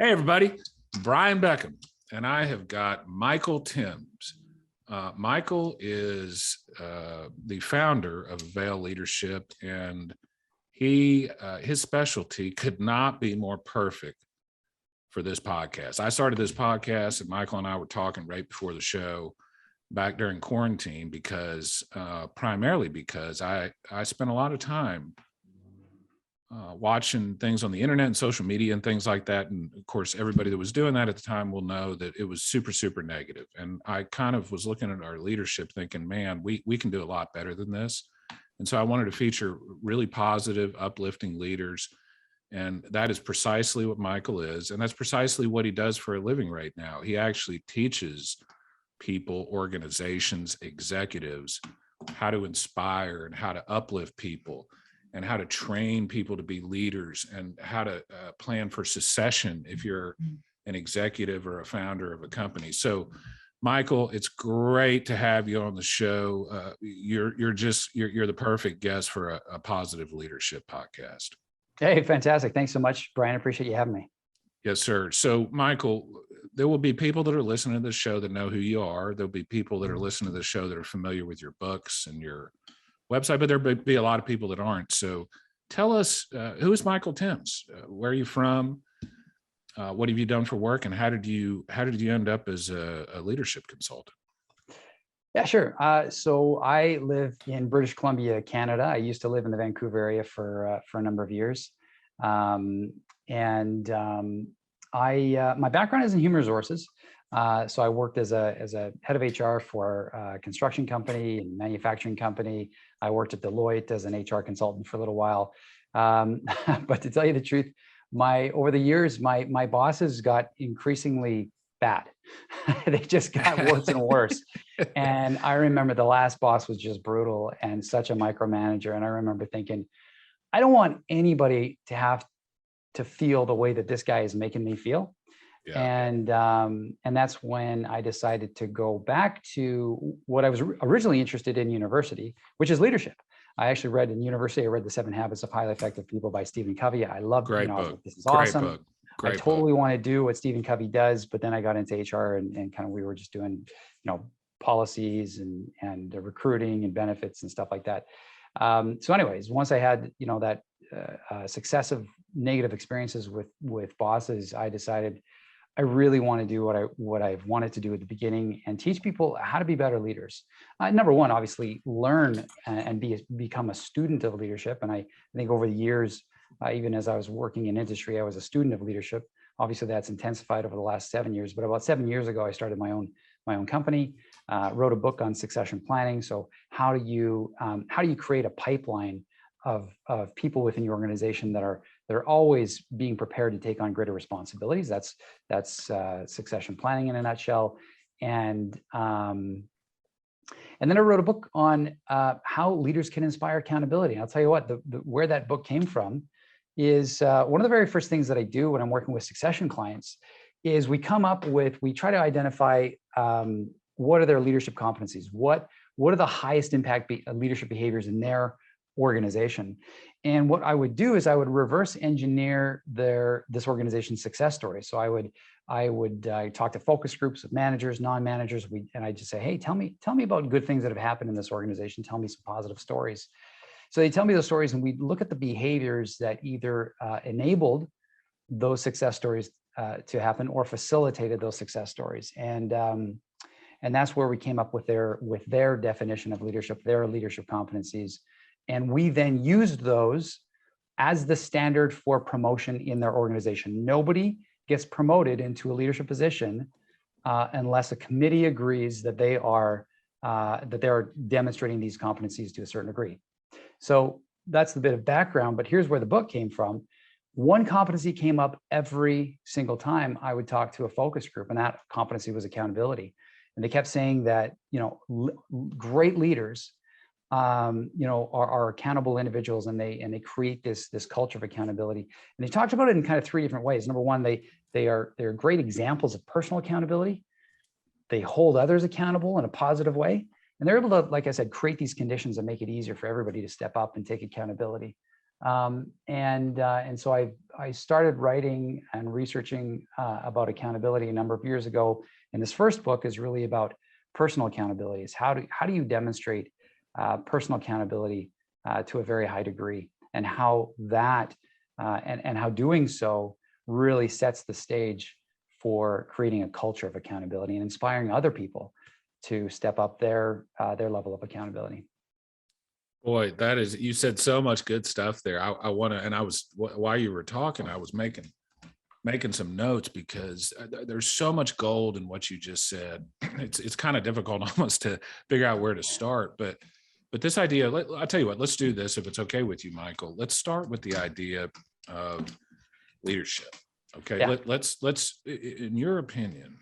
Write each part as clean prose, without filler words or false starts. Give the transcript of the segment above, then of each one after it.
Hey, everybody. Brian Beckham, and I have got Michael Timms. Michael is the founder of Avail Leadership, and his specialty could not be more perfect for this podcast. I started this podcast, and Michael and I were talking right before the show back during quarantine primarily because I spent a lot of time watching things on the internet and social media and things like that. And of course, everybody that was doing that at the time will know that it was super, super negative. And I kind of was looking at our leadership thinking, man, we can do a lot better than this. And so I wanted to feature really positive, uplifting leaders. And that is precisely what Michael is. And that's precisely what he does for a living right now. He actually teaches people, organizations, executives how to inspire and how to uplift people, and how to train people to be leaders, and how to plan for succession if you're an executive or a founder of a company. So, Michael, it's great to have you on the show. You're the perfect guest for a positive leadership podcast. Hey, fantastic. Thanks so much, Brian. I appreciate you having me. Yes, sir. So, Michael, there will be people that are listening to this show that know who you are. There'll be people that are listening to the show that are familiar with your books and your website, but there'll be a lot of people that aren't. So tell us, who is Michael Timms? Where are you from? What have you done for work? And how did you end up as a leadership consultant? Yeah, sure. So I live in British Columbia, Canada. I used to live in the Vancouver area for a number of years. My background is in human resources. So I worked as a head of HR for a construction company and manufacturing company. I worked at Deloitte as an HR consultant for a little while. But to tell you the truth, over the years, my bosses got increasingly bad. They just got worse and worse. And I remember the last boss was just brutal and such a micromanager. And I remember thinking, I don't want anybody to have to feel the way that this guy is making me feel. Yeah. And that's when I decided to go back to what I was originally interested in university, which is leadership. I actually read in university, I read The 7 Habits of Highly Effective People by Stephen Covey. I loved it. This is awesome. I totally want to do what Stephen Covey does, but then I got into HR and kind of we were just doing, policies and recruiting and benefits and stuff like that. So anyways, once I had, that successive negative experiences with bosses, I decided I really want to do what I've wanted to do at the beginning and teach people how to be better leaders. Number one, obviously, learn and become a student of leadership. And I think over the years, even as I was working in industry, I was a student of leadership. Obviously, that's intensified over the last 7 years. But about 7 years ago, I started my own company, wrote a book on succession planning. So how do you create a pipeline of people within your organization that are always being prepared to take on greater responsibilities? That's succession planning in a nutshell. And then I wrote a book on how leaders can inspire accountability. And I'll tell you what, where that book came from is one of the very first things that I do when I'm working with succession clients is we try to identify what are their leadership competencies, what are the highest impact leadership behaviors in their organization. And what I would do is I would reverse engineer this organization's success story. So I would talk to focus groups of managers, non-managers, and I just say, hey, tell me about good things that have happened in this organization. Tell me some positive stories. So they tell me those stories, and we look at the behaviors that either enabled those success stories to happen or facilitated those success stories. And that's where we came up with their definition of leadership, their leadership competencies. And we then used those as the standard for promotion in their organization. Nobody gets promoted into a leadership position unless a committee agrees that they are demonstrating these competencies to a certain degree. So that's the bit of background, but here's where the book came from. One competency came up every single time I would talk to a focus group, and that competency was accountability. And they kept saying that, great leaders are accountable individuals, and they create this culture of accountability. And they talked about it in kind of three different ways. Number one, they're great examples of personal accountability. They hold others accountable in a positive way. And they're able to, like I said, create these conditions that make it easier for everybody to step up and take accountability. And so I started writing and researching about accountability a number of years ago. And this first book is really about personal accountability. It's how do you demonstrate personal accountability to a very high degree, and how that and how doing so really sets the stage for creating a culture of accountability and inspiring other people to step up their level of accountability. Boy, you said so much good stuff there. I want to, and I was, while you were talking, I was making some notes, because there's so much gold in what you just said. It's kind of difficult almost to figure out where to start, but this idea, I'll tell you what, let's do this if it's okay with you, Michael. Let's start with the idea of leadership. Okay. Yeah. Let's, in your opinion,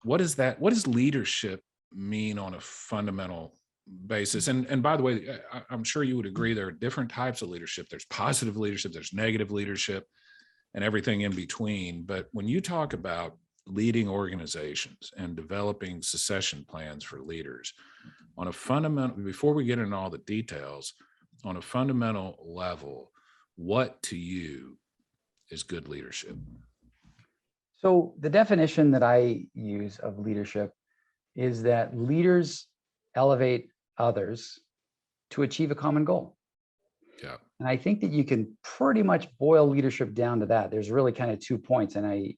what does leadership mean on a fundamental basis? And by the way, I'm sure you would agree there are different types of leadership. There's positive leadership, there's negative leadership, and everything in between. But when you talk about leading organizations and developing succession plans for leaders, on a fundamental, before we get into all the details, on a fundamental level, what to you is good leadership? So the definition that I use of leadership is that leaders elevate others to achieve a common goal. Yeah. And I think that you can pretty much boil leadership down to that. There's really kind of 2 points. And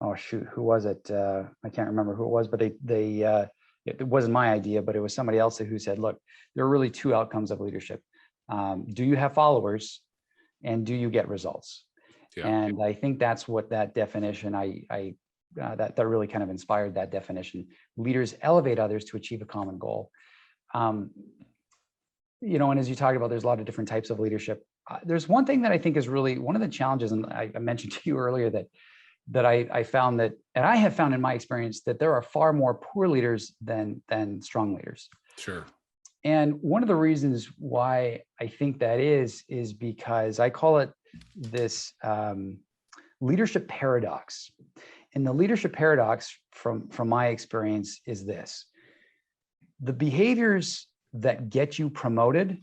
oh shoot, who was it? I can't remember who it was, but it wasn't my idea, but it was somebody else who said, look, there are really 2 outcomes of leadership. Do you have followers, and do you get results? Yeah. And I think that's what that definition, that really kind of inspired that definition. Leaders elevate others to achieve a common goal. And as you talked about, there's a lot of different types of leadership. There's one thing that I think is really one of the challenges, and I mentioned to you earlier that I found that, and I have found in my experience, that there are far more poor leaders than strong leaders. Sure. And one of the reasons why I think that is because I call it this leadership paradox. And the leadership paradox from my experience is this: the behaviors that get you promoted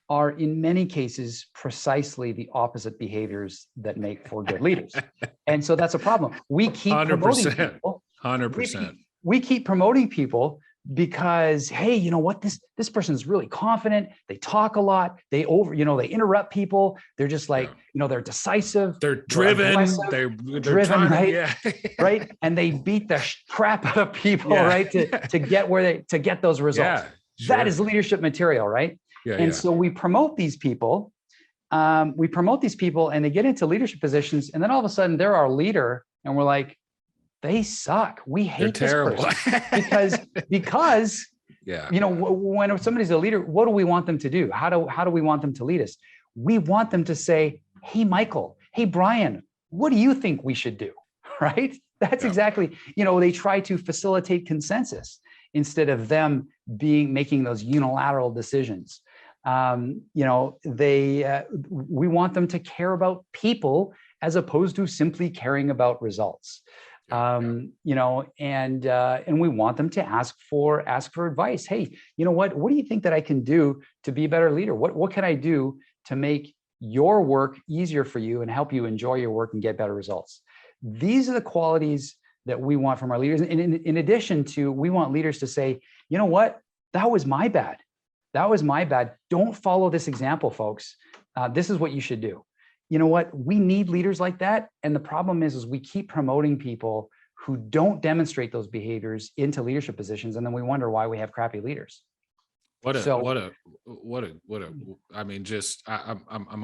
are in many cases precisely the opposite behaviors that make for good leaders. And so that's a problem. We keep 100%, promoting people. 100%. We keep promoting people because, hey, you know what, this person's really confident. They talk a lot. They interrupt people. They're just like, they're decisive. They're driven. They're driven, right? Yeah. Right. And they beat the crap out of people, right? To get those results. Yeah, sure. That is leadership material, right? Yeah, and so we promote these people. And they get into leadership positions, and then all of a sudden they're our leader, and we're like, they suck. We hate this person because yeah. When somebody's a leader, what do we want them to do? How do we want them to lead us? We want them to say, hey, Michael, hey, Brian, what do you think we should do? Right? That's exactly, they try to facilitate consensus instead of them making those unilateral decisions. We want them to care about people as opposed to simply caring about results. And we want them to ask for advice. Hey, what do you think that I can do to be a better leader? What can I do to make your work easier for you and help you enjoy your work and get better results? These are the qualities that we want from our leaders. And in addition to, we want leaders to say, you know what, that was my bad. That was my bad. Don't follow this example, folks. This is what you should do. You know what? We need leaders like that. And the problem is we keep promoting people who don't demonstrate those behaviors into leadership positions. And then we wonder why we have crappy leaders. I'm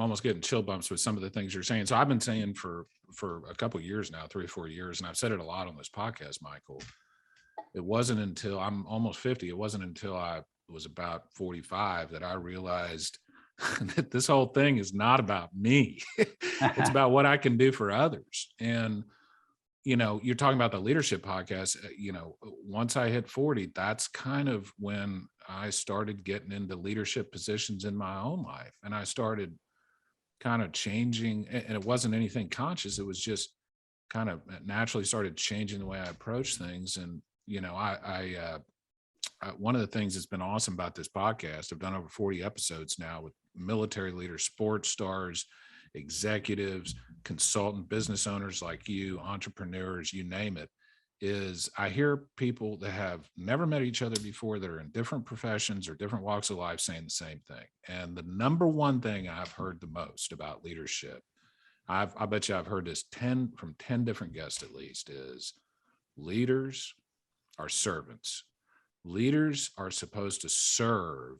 almost getting chill bumps with some of the things you're saying. So I've been saying for a couple of years now, 3 or 4 years, and I've said it a lot on this podcast, Michael. It wasn't until I'm almost 50. It wasn't until I was about 45 that I realized that this whole thing is not about me. It's about what I can do for others. And, you're talking about the leadership podcast, once I hit 40, that's kind of when I started getting into leadership positions in my own life. And I started kind of changing, and it wasn't anything conscious. It was just kind of naturally started changing the way I approach things. And, one of the things that's been awesome about this podcast, I've done over 40 episodes now with military leaders, sports stars, executives, consultant, business owners like you, entrepreneurs, you name it, is I hear people that have never met each other before that are in different professions or different walks of life saying the same thing. And the number one thing I've heard the most about leadership, I bet you I've heard this from 10 different guests at least, is leaders are servants. Leaders are supposed to serve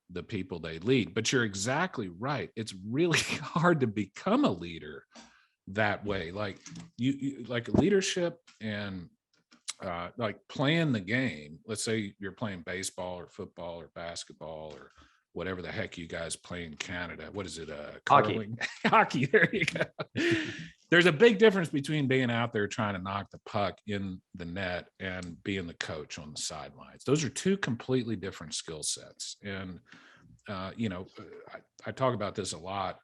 the people they lead. But you're exactly right. It's really hard to become a leader that way. Like you like leadership and like playing the game. Let's say you're playing baseball or football or basketball or whatever the heck you guys play in Canada. What is it? Curling? Hockey. There you go. There's a big difference between being out there trying to knock the puck in the net and being the coach on the sidelines. Those are two completely different skill sets. And, I talk about this a lot.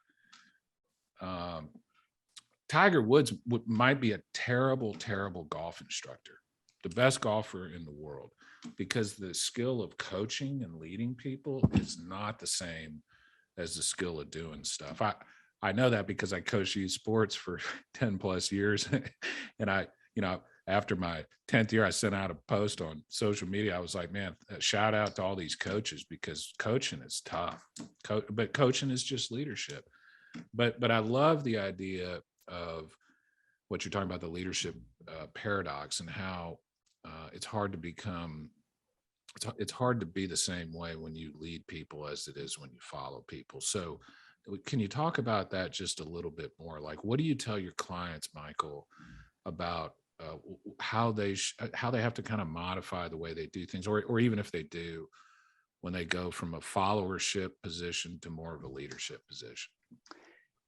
Tiger Woods might be a terrible, terrible golf instructor, the best golfer in the world, because the skill of coaching and leading people is not the same as the skill of doing stuff. I know that because I coached youth sports for 10 plus years. And after my 10th year, I sent out a post on social media. I was like, man, shout out to all these coaches, because coaching is tough, but coaching is just leadership. But I love the idea of what you're talking about, the leadership paradox, and how it's hard to become, it's hard to be the same way when you lead people as it is when you follow people. So can you talk about that just a little bit more? Like, what do you tell your clients, Michael, about how they have to kind of modify the way they do things, or even if they do, when they go from a followership position to more of a leadership position?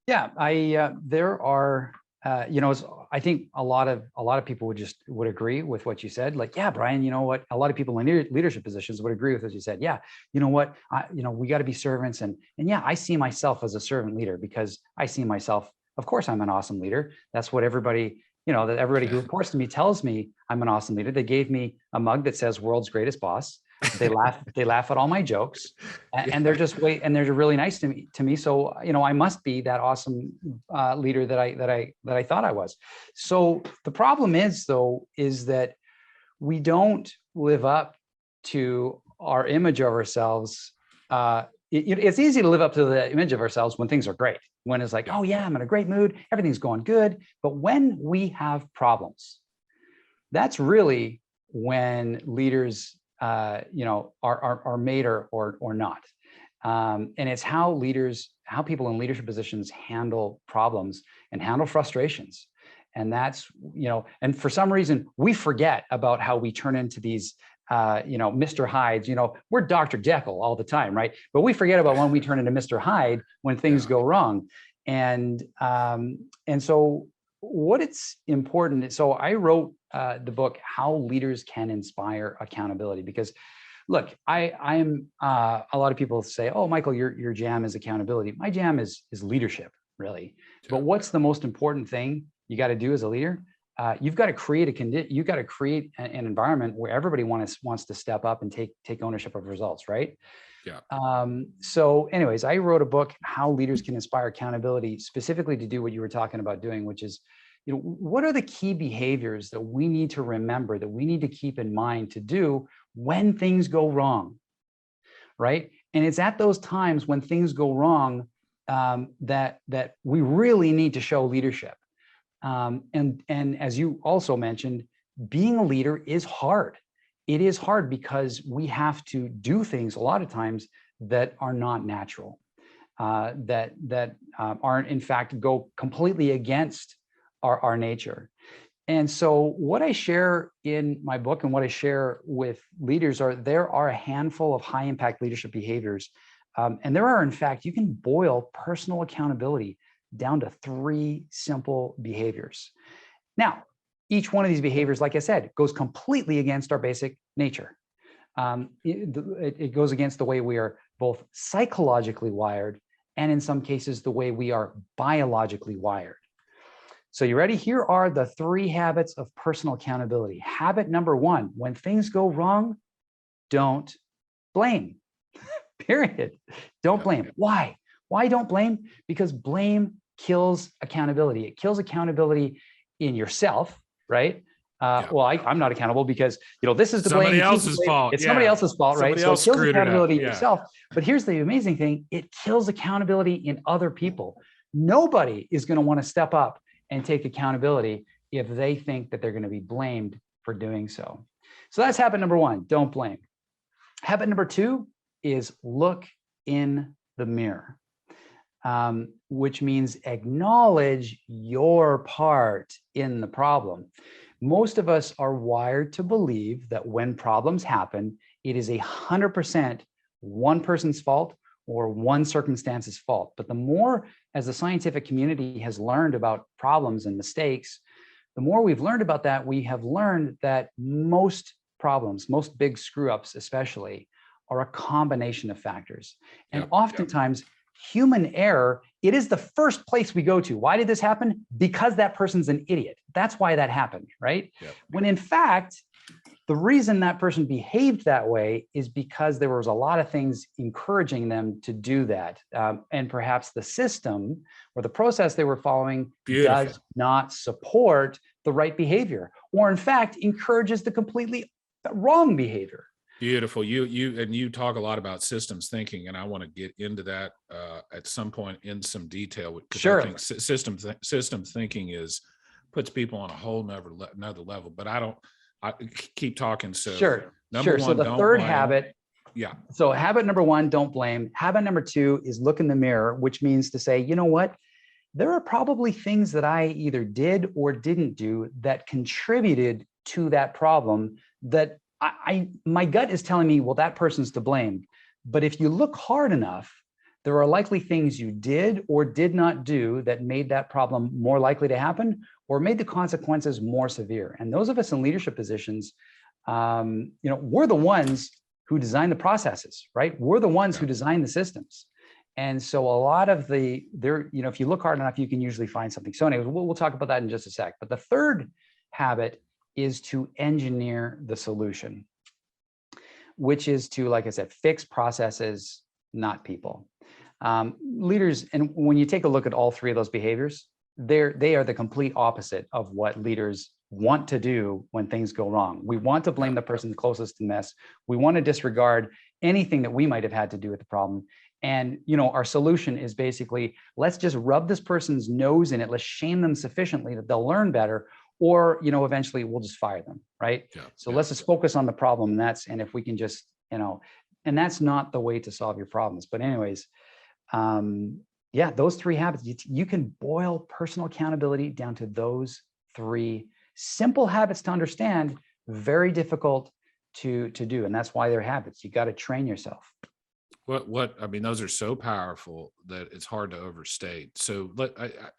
Yeah, there are, I think a lot of people would agree with what you said. Like, yeah, Brian, you know what? A lot of people in leadership positions would agree with what you said. Yeah, you know what? We got to be servants, and yeah, I see myself as a servant leader, because I see myself. Of course, I'm an awesome leader. That's what everybody, that everybody who reports to me tells me I'm an awesome leader. They gave me a mug that says "World's Greatest Boss." They laugh at all my jokes, and they're just they're really nice to me. So, I must be that awesome leader that I thought I was. So the problem is that we don't live up to our image of ourselves. It's easy to live up to the image of ourselves when things are great, when it's like, oh yeah, I'm in a great mood, everything's going good. But when we have problems, that's really when leaders are made or not. And it's how people in leadership positions handle problems and handle frustrations. And that's, and for some reason we forget about how we turn into these, Mr. Hydes. We're Dr. Jekyll all the time, right? But we forget about when we turn into Mr. Hyde when things go wrong. And so what it's important. So I wrote the book, How Leaders Can Inspire Accountability, because look, I'm a lot of people say, oh, Michael, your jam is accountability. My jam is leadership, really. But what's the most important thing you got to do as a leader? You've got to create an environment where everybody wants to step up and take ownership of results, right? Yeah. So anyways, I wrote a book, How Leaders Can Inspire Accountability, specifically to do what you were talking about doing, which is, what are the key behaviors that we need to remember, that we need to keep in mind to do when things go wrong, right? And it's at those times when things go wrong that we really need to show leadership. And as you also mentioned, being a leader is hard. It is hard because we have to do things a lot of times that are not natural, that aren't, in fact, go completely against our nature. And so what I share in my book and what I share with leaders there are a handful of high impact leadership behaviors. And there are, in fact, you can boil personal accountability down to 3 simple behaviors. Now, each one of these behaviors, like I said, goes completely against our basic nature. It goes against the way we are both psychologically wired, and in some cases, the way we are biologically wired. So you ready? Here are the 3 habits of personal accountability. Habit number 1, when things go wrong, don't blame. Period. Don't blame. Why? Why don't blame? Because blame kills accountability. It kills accountability in yourself, right? Well, I'm not accountable because, this is the blame. Somebody else's fault. It's somebody else's fault, right? Somebody So else it kills screwed it up. accountability in Yeah. yourself. But here's the amazing thing. It kills accountability in other people. Nobody is going to want to step up and take accountability if they think that they're going to be blamed for doing so. So that's habit number one, don't blame. Habit number two is look in the mirror, which means acknowledge your part in the problem. Most of us are wired to believe that when problems happen, it is 100% one person's fault or one circumstance's fault. But the more as the scientific community has learned about problems and mistakes, the more we've learned about that, we have learned that most problems, most big screw ups especially, are a combination of factors. And oftentimes, human error, it is the first place we go to. Why did this happen? Because that person's an idiot. That's why that happened, right? When in fact, the reason that person behaved that way is because there was a lot of things encouraging them to do that. And perhaps the system or the process they were following does not support the right behavior, or in fact, encourages the completely wrong behavior. Beautiful. You talk a lot about systems thinking, and I want to get into that at some point in some detail. Sure. I think systems thinking puts people on a whole another level. But I keep talking. So sure. Number one, so the third habit. Yeah. So habit number one, don't blame. Habit number two is look in the mirror, which means to say, you know what? There are probably things that I either did or didn't do that contributed to that problem that my gut is telling me, well, that person's to blame. But if you look hard enough, there are likely things you did or did not do that made that problem more likely to happen or made the consequences more severe. And those of us in leadership positions, we're the ones who design the processes, right? We're the ones who design the systems. And so a lot of if you look hard enough, you can usually find something. So anyways, we'll talk about that in just a sec. But the third habit is to engineer the solution, which is to, like I said, fix processes, not people. Leaders, and when you take a look at all three of those behaviors, they are the complete opposite of what leaders want to do when things go wrong. We want to blame the person closest to the mess. We want to disregard anything that we might have had to do with the problem. And our solution is basically, let's just rub this person's nose in it. Let's shame them sufficiently that they'll learn better. Or, eventually we'll just fire them, right? Let's just focus on the problem. And if we can just, and that's not the way to solve your problems. But anyways, those three habits, you can boil personal accountability down to those three simple habits to understand, very difficult to do. And that's why they're habits. You got to train yourself. Those are so powerful that it's hard to overstate. So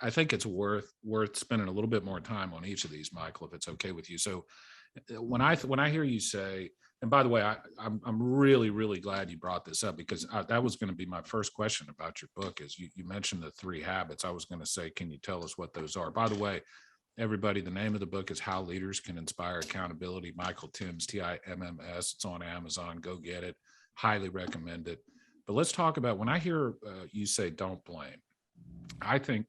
I think it's worth spending a little bit more time on each of these, Michael, if it's okay with you. So when I hear you say, and by the way, I'm really, really glad you brought this up, because that was going to be my first question about your book. Is you mentioned the three habits. I was going to say, can you tell us what those are? By the way, everybody, the name of the book is How Leaders Can Inspire Accountability. Michael Timms, TIMMS. It's on Amazon. Go get it. Highly recommend it. But let's talk about, when I hear you say don't blame, I think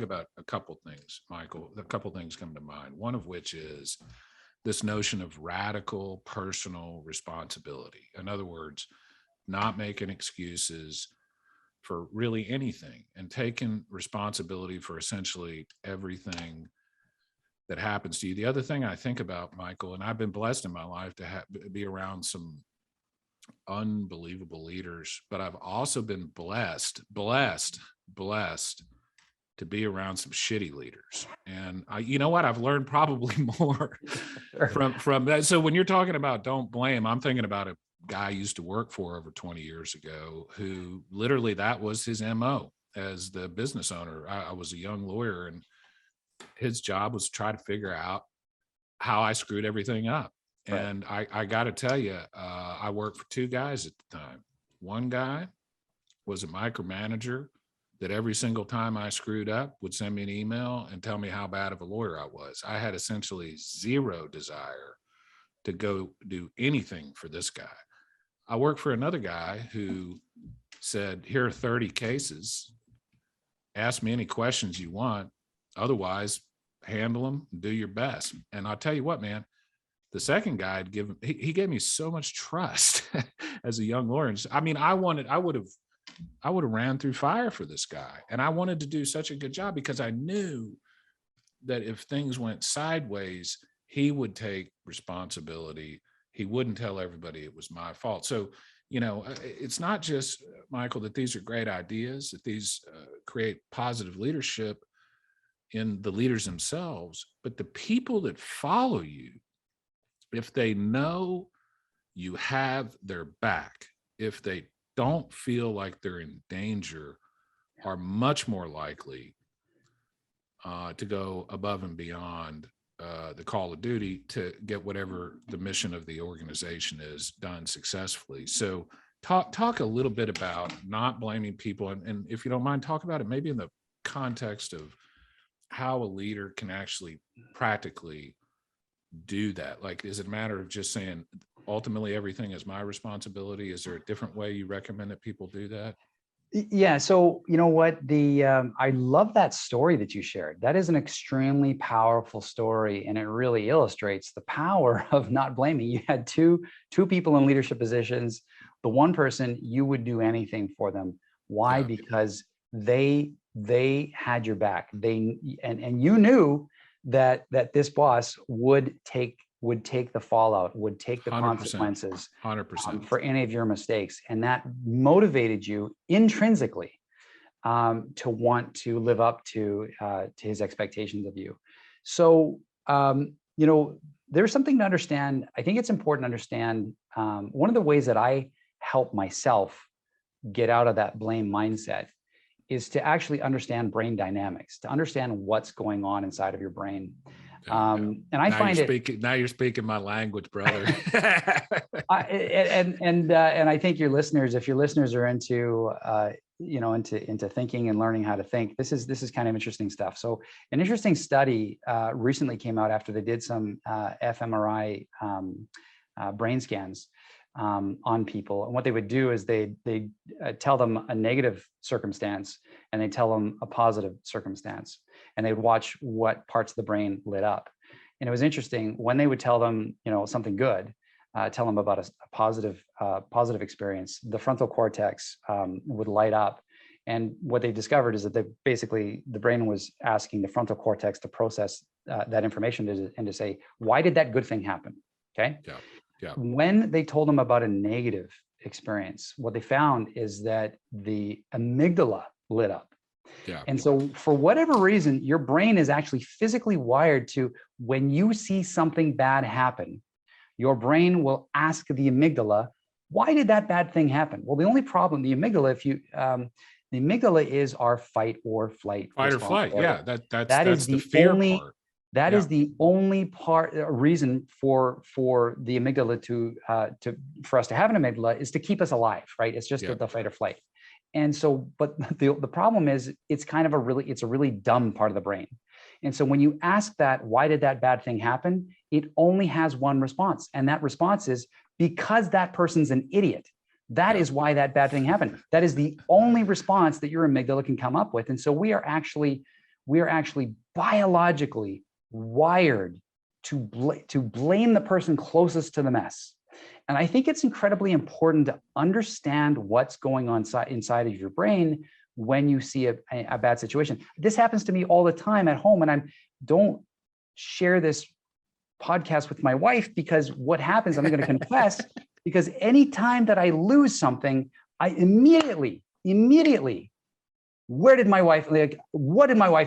about a couple things, Michael. A couple things come to mind, one of which is this notion of radical personal responsibility. In other words, not making excuses for really anything and taking responsibility for essentially everything that happens to you. The other thing I think about, Michael, and I've been blessed in my life to be around some unbelievable leaders, but I've also been blessed to be around some shitty leaders. And I've learned probably more from that. So when you're talking about don't blame, I'm thinking about a guy I used to work for over 20 years ago, who literally that was his MO as the business owner. I was a young lawyer, and his job was to try to figure out how I screwed everything up. Right. And I got to tell you, I worked for two guys at the time. One guy was a micromanager that every single time I screwed up would send me an email and tell me how bad of a lawyer I was. I had essentially zero desire to go do anything for this guy. I worked for another guy who said, here are 30 cases. Ask me any questions you want. Otherwise, handle them, do your best. And I'll tell you what, man, the second guy he gave me so much trust as a young lawyer. I mean, I would have ran through fire for this guy. And I wanted to do such a good job because I knew that if things went sideways, he would take responsibility. He wouldn't tell everybody it was my fault. So, it's not just, Michael, that these are great ideas, that these create positive leadership in the leaders themselves, but the people that follow you, if they know you have their back, if they don't feel like they're in danger, are much more likely to go above and beyond the call of duty to get whatever the mission of the organization is done successfully. So talk a little bit about not blaming people. And if you don't mind, talk about it maybe in the context of how a leader can actually practically do that. Like, is it a matter of just saying, ultimately, everything is my responsibility? Is there a different way you recommend that people do that? Yeah. So, you know what, I love that story that you shared. That is an extremely powerful story. And it really illustrates the power of not blaming. You had two people in leadership positions. The one person, you would do anything for them. Why? Yeah. Because they had your back. And you knew that this boss would take the fallout, would take the 100%, consequences 100% for any of your mistakes. And that motivated you intrinsically to want to live up to his expectations of you. So, there's something to understand. I think it's important to understand one of the ways that I help myself get out of that blame mindset is to actually understand brain dynamics, to understand what's going on inside of your brain. And I now you're speaking my language, brother. And I think your listeners, if your listeners are into into thinking and learning how to think, this is kind of interesting stuff. So an interesting study recently came out after they did some fMRI brain scans on people. And what they would do is they tell them a negative circumstance and they tell them a positive circumstance, and they'd watch what parts of the brain lit up. And it was interesting when they would tell them, something good, tell them about a positive experience, the frontal cortex would light up. And what they discovered is that the brain was asking the frontal cortex to process that information and to say, why did that good thing happen? Okay. Yeah. Yeah. When they told them about a negative experience, what they found is that the amygdala lit up. Yeah. And so for whatever reason, your brain is actually physically wired to, when you see something bad happen, your brain will ask the amygdala, why did that bad thing happen? Well, the only problem, the amygdala, the amygdala is our fight or flight. Fight or flight. Yeah. That is the fear part. That is the only reason for the amygdala for us to have an amygdala is to keep us alive, right? It's just the fight or flight. And so, but the problem is it's a really dumb part of the brain. And so when you ask that, why did that bad thing happen? It only has one response. And that response is because that person's an idiot. That is why that bad thing happened. That is the only response that your amygdala can come up with. And so we are actually biologically wired to blame the person closest to the mess. And I think it's incredibly important to understand what's going on inside of your brain when you see a bad situation. This happens to me all the time at home, and I don't share this podcast with my wife because what happens, I'm going to confess, because anytime that I lose something, I immediately, what did my wife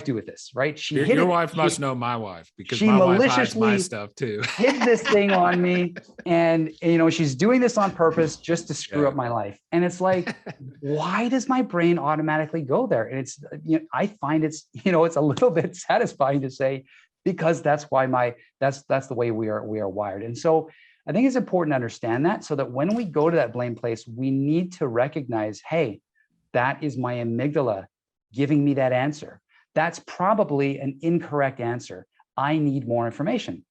do with this? Right? Your wife must know my wife, because she my wife hides maliciously my stuff too. hid this thing on me, and she's doing this on purpose just to screw up my life. And it's like, why does my brain automatically go there? And it's I find it's a little bit satisfying to say, because that's why that's the way we are wired. And so I think it's important to understand that, so that when we go to that blame place, we need to recognize, hey, that is my amygdala giving me that answer. That's probably an incorrect answer. I need more information.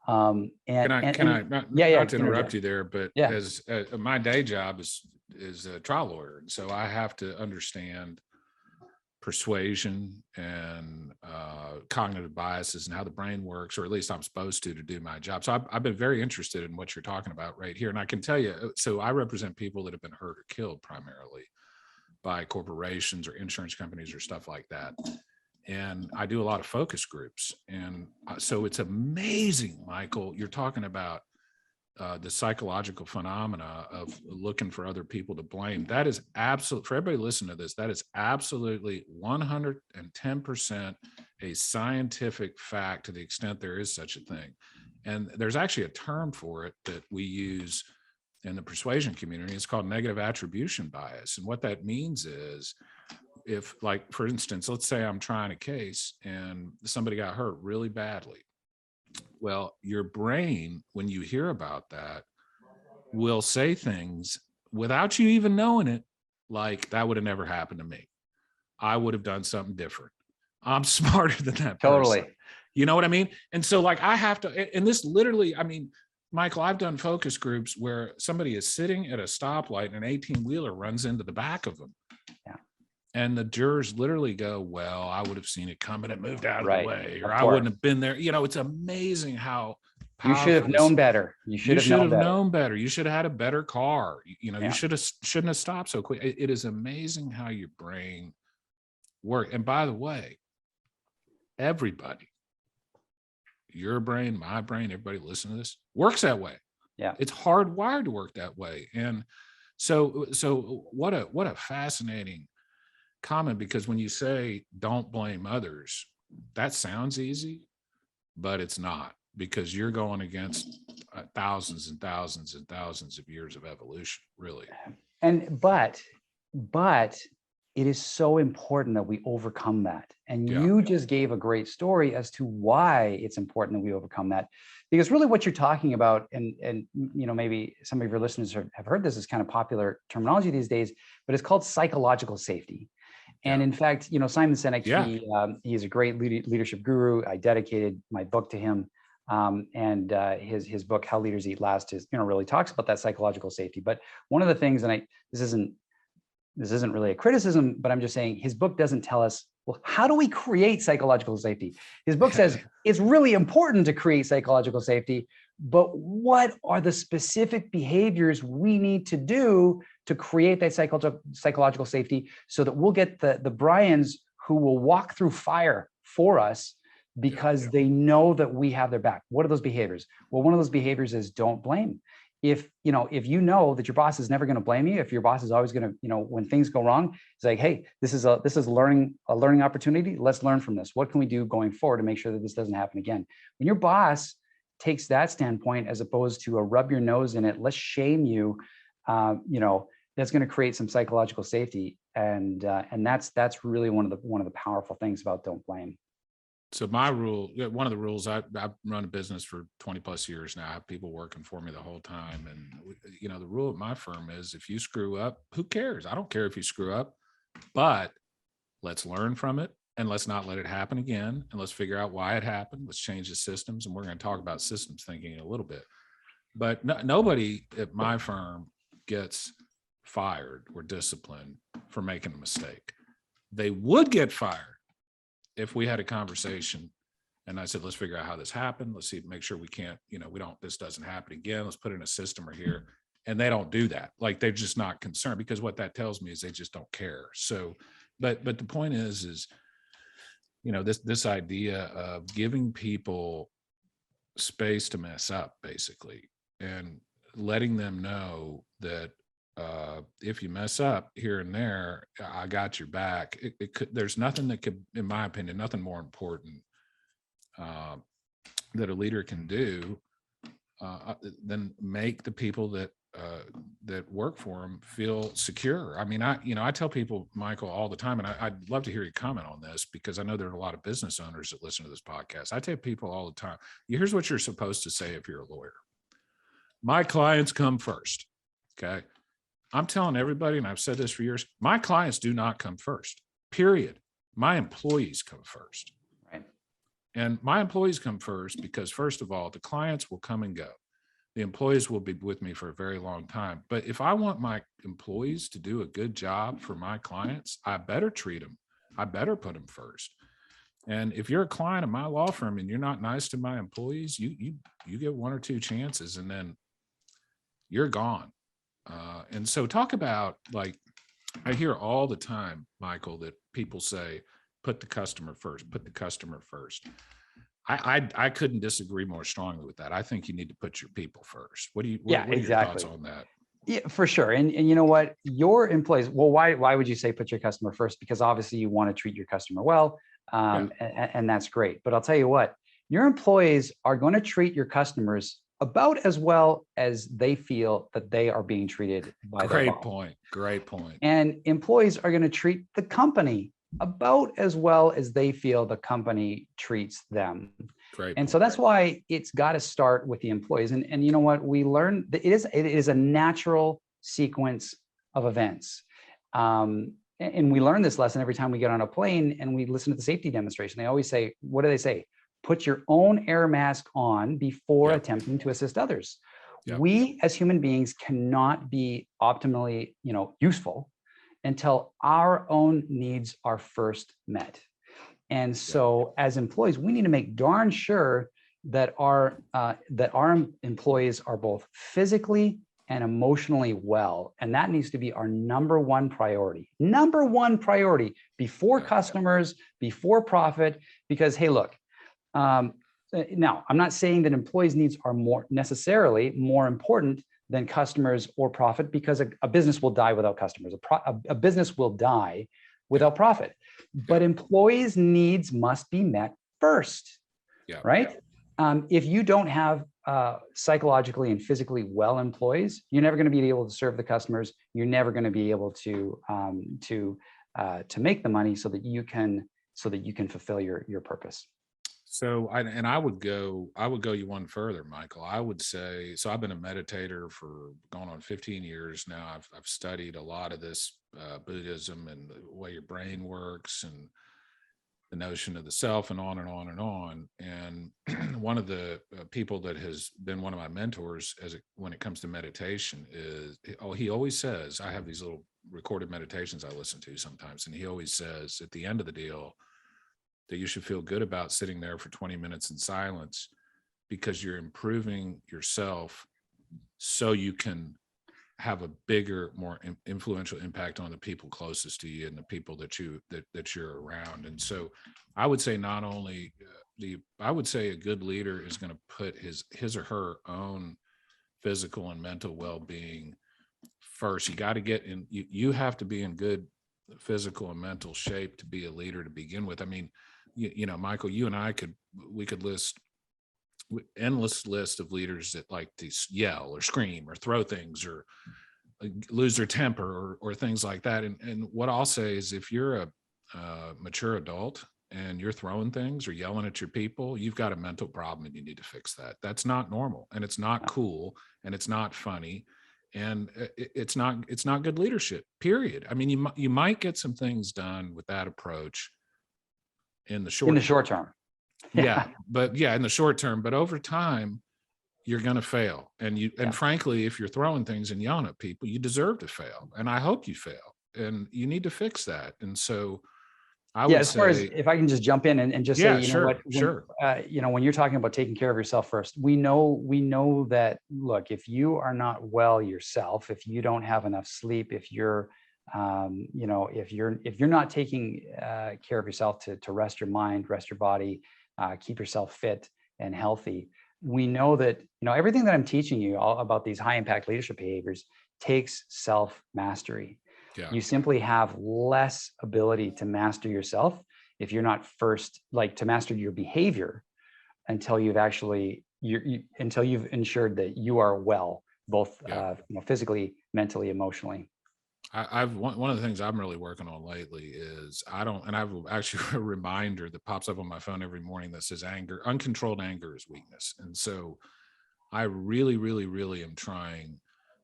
Can I not to interrupt you there, but as my day job is is a trial lawyer. And so I have to understand persuasion and cognitive biases and how the brain works, or at least I'm supposed to do my job. So I've been very interested in what you're talking about right here. And I can tell you, so I represent people that have been hurt or killed primarily by corporations or insurance companies or stuff like that. And I do a lot of focus groups. And so it's amazing, Michael, you're talking about the psychological phenomena of looking for other people to blame. That is absolute, for everybody listening to this, that is absolutely 110% a scientific fact to the extent there is such a thing. And there's actually a term for it that we use in the persuasion community. It's called negative attribution bias. And what that means is, if, like, for instance, let's say I'm trying a case and somebody got hurt really badly. Well, your brain, when you hear about that, will say things without you even knowing it, like, that would have never happened to me. I would have done something different. I'm smarter than that Totally. person. You know what I mean? And so, like, I have to, and this literally, I mean, Michael, I've done focus groups where somebody is sitting at a stoplight and an 18-wheeler runs into the back of them. Yeah. And the jurors literally go, well, I would have seen it coming and moved out of the way, or Of I course. wouldn't have been there. You know, it's amazing how You should have known better. You should have known better. You should have had a better car. You know, Yeah. you shouldn't have stopped so quick. It is amazing how your brain works. And by the way, everybody, your brain, my brain, everybody listen to this, works that way. Yeah. It's hardwired to work that way. And so what a fascinating comment, because when you say don't blame others, that sounds easy, but it's not, because you're going against thousands and thousands and thousands of years of evolution, really. And but it is so important that we overcome that. And you just gave a great story as to why it's important that we overcome that. Because really what you're talking about, and you know, maybe some of your listeners have heard this as kind of popular terminology these days, but it's called psychological safety. And in fact, you know, Simon Sinek, he's a great leadership guru. I dedicated my book to him. And his book, How Leaders Eat Last, is, you know, really talks about that psychological safety. But one of the things, and this isn't really a criticism, but I'm just saying his book doesn't tell us, well, how do we create psychological safety? His book says it's really important to create psychological safety, but what are the specific behaviors we need to do to create that psychological safety, so that we'll get the Bryans who will walk through fire for us because they know that we have their back. What are those behaviors? Well, one of those behaviors is don't blame. If you know that your boss is never going to blame you, if your boss is always going to, you know, when things go wrong, it's like, hey, this is a learning opportunity. Let's learn from this. What can we do going forward to make sure that this doesn't happen again? When your boss takes that standpoint, as opposed to a rub your nose in it, let's shame you, you know, that's going to create some psychological safety. And that's really one of the powerful things about don't blame. So my rule, one of the rules, I've run a business for 20 plus years now. I have people working for me the whole time. And, you know, the rule at my firm is, if you screw up, who cares? I don't care if you screw up, but let's learn from it, and let's not let it happen again. And let's figure out why it happened. Let's change the systems. And we're going to talk about systems thinking in a little bit. But nobody at my firm gets fired or disciplined for making a mistake. They would get fired if we had a conversation and I said, let's figure out how this happened. Let's see, make sure we can't, you know, this doesn't happen again. Let's put in a system or here. And they don't do that. Like, they're just not concerned, because what that tells me is they just don't care. So, but the point is, you know, this idea of giving people space to mess up, basically, and letting them know that if you mess up here and there, I got your back. There's nothing that could, in my opinion, nothing more important that a leader can do than make the people that work for them feel secure. I mean, I tell people, Michael, all the time, and I'd love to hear you comment on this, because I know there are a lot of business owners that listen to this podcast. I tell people all the time, here's what you're supposed to say if you're a lawyer. My clients come first. Okay. I'm telling everybody, and I've said this for years, my clients do not come first, period. My employees come first. Right. And my employees come first because, first of all, the clients will come and go. the employees will be with me for a very long time. But if I want my employees to do a good job for my clients, I better treat them. I better put them first. And if you're a client of my law firm and you're not nice to my employees, you get one or two chances and then you're gone. And so talk about, like, I hear all the time, Michael, that people say, put the customer first, put the customer first. I couldn't disagree more strongly with that. I think you need to put your people first. What are your thoughts on that? Yeah, for sure. And you know what, your employees, well, why would you say put your customer first? Because obviously you want to treat your customer well. And that's great. But I'll tell you what, your employees are going to treat your customers about as well as they feel that they are being treated by their boss. Great point. And employees are going to treat the company about as well as they feel the company treats them. So that's why it's got to start with the employees. And you know what, we learned that it is a natural sequence of events. And we learn this lesson every time we get on a plane and we listen to the safety demonstration. They always say, what do they say? Put your own air mask on before attempting to assist others. We as human beings cannot be optimally, useful until our own needs are first met. And so as employees, we need to make darn sure that our employees are both physically and emotionally well. And that needs to be our number one priority before customers, before profit, because, hey, look, now I'm not saying that employees' needs are necessarily more important than customers or profit, because a business will die without customers. A business will die without profit, but employees' needs must be met first, right? If you don't have psychologically and physically well employees, you're never going to be able to serve the customers. You're never going to be able to make the money so that you can fulfill your purpose. So I would go you one further, Michael. I would say, so I've been a meditator for going on 15 years now. I've studied a lot of this Buddhism and the way your brain works and the notion of the self and on and on and on. And one of the people that has been one of my mentors when it comes to meditation is, he always says, I have these little recorded meditations I listen to sometimes, and he always says at the end of the deal that you should feel good about sitting there for 20 minutes in silence, because you're improving yourself so you can have a bigger, more influential impact on the people closest to you and the people that you're around. And so I would say not only I would say a good leader is going to put his or her own physical and mental well-being first. You got to get in, you have to be in good physical and mental shape to be a leader to begin with. I mean, Michael, you and I we could list endless list of leaders that like to yell or scream or throw things or lose their temper or things like that. And what I'll say is, if you're a mature adult and you're throwing things or yelling at your people, you've got a mental problem and you need to fix that. That's not normal, and it's not cool, and it's not funny, and it's not good leadership, period. I mean, you might get some things done with that approach in the short term. In the short term, but over time you're going to fail. And frankly, if you're throwing things and yelling at people, you deserve to fail. And I hope you fail, and you need to fix that. And so I would say, far as, if I can just jump in and just say, when you're talking about taking care of yourself first, we know that, look, if you are not well yourself, if you don't have enough sleep, if you're if you're not taking care of yourself to rest your mind, rest your body, keep yourself fit and healthy, we know that, everything that I'm teaching you all about these high impact leadership behaviors takes self-mastery. You simply have less ability to master yourself if you're not first, to master your behavior until you've actually, until you've ensured that you are well, both physically, mentally, emotionally. One of the things I'm really working on lately is I have actually a reminder that pops up on my phone every morning that says uncontrolled anger is weakness. And so I really, really, really am trying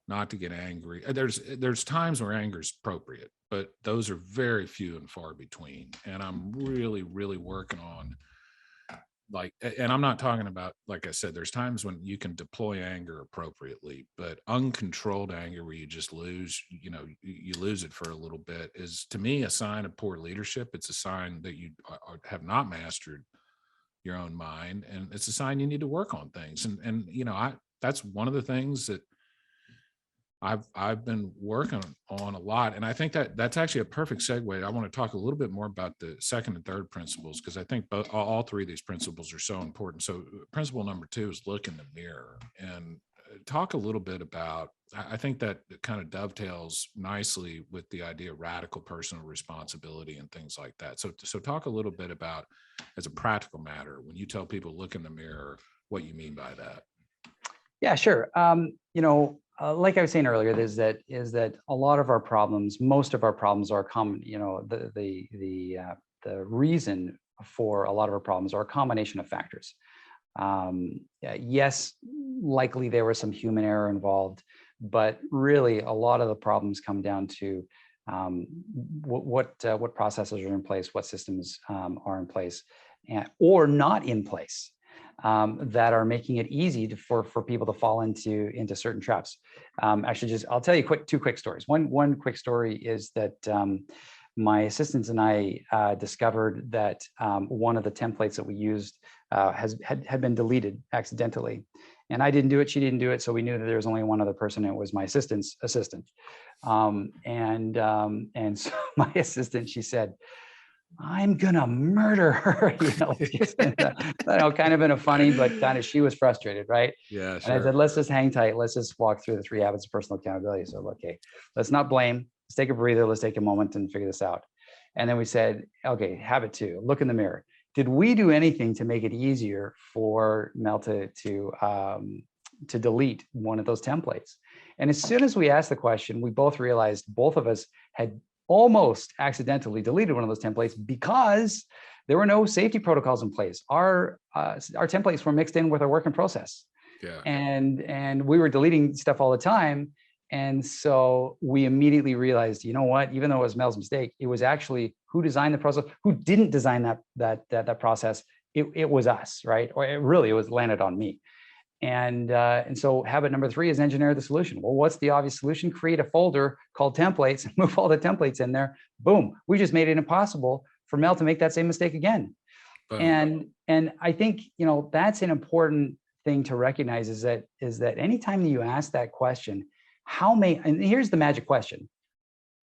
not to get angry. There's times where anger is appropriate, but those are very few and far between. And I'm really, really working on like, and I'm not talking about, like I said, there's times when you can deploy anger appropriately, but uncontrolled anger where you just lose, you lose it for a little bit is, to me, a sign of poor leadership. It's a sign that you have not mastered your own mind, and it's a sign you need to work on things. And that's one of the things that I've been working on a lot. And I think that that's actually a perfect segue. I want to talk a little bit more about the second and third principles, because I think all three of these principles are so important. So principle number 2 is look in the mirror, and talk a little bit about, I think that it kind of dovetails nicely with the idea of radical personal responsibility and things like that. So talk a little bit about, as a practical matter, when you tell people look in the mirror, what you mean by that. Yeah, sure. Like I was saying earlier, is that a lot of our problems, most of our problems are common. The reason for a lot of our problems are a combination of factors. Yes, likely there was some human error involved, but really a lot of the problems come down to what processes are in place, what systems are in place, or not in place. That are making it easy for people to fall into certain traps. Actually, I'll tell you two quick stories. One quick story is that my assistants and I discovered that one of the templates that we used had been deleted accidentally, and I didn't do it. She didn't do it, so we knew that there was only one other person. It was my assistant's assistant, and so my assistant, she said, "I'm gonna murder her," kind of in a funny, but kind of, she was frustrated, right? Yeah, sure. And I said, let's just hang tight. Let's just walk through the 3 habits of personal accountability. So, okay, let's not blame. Let's take a breather. Let's take a moment and figure this out. And then we said, okay, habit 2, look in the mirror. Did we do anything to make it easier for Mel to delete one of those templates? And as soon as we asked the question, we both realized both of us had almost accidentally deleted one of those templates because there were no safety protocols in place. Our templates were mixed in with our work in process. Yeah. And we were deleting stuff all the time. And so we immediately realized, you know what, even though it was Mel's mistake, it was actually who designed the process, who didn't design that process. It was us, right? Or it was landed on me. And so habit number 3 is engineer the solution. Well, what's the obvious solution? Create a folder called templates and move all the templates in there. Boom. We just made it impossible for Mel to make that same mistake again. Boom. And I think, that's an important thing to recognize, is that anytime you ask that question, and here's the magic question.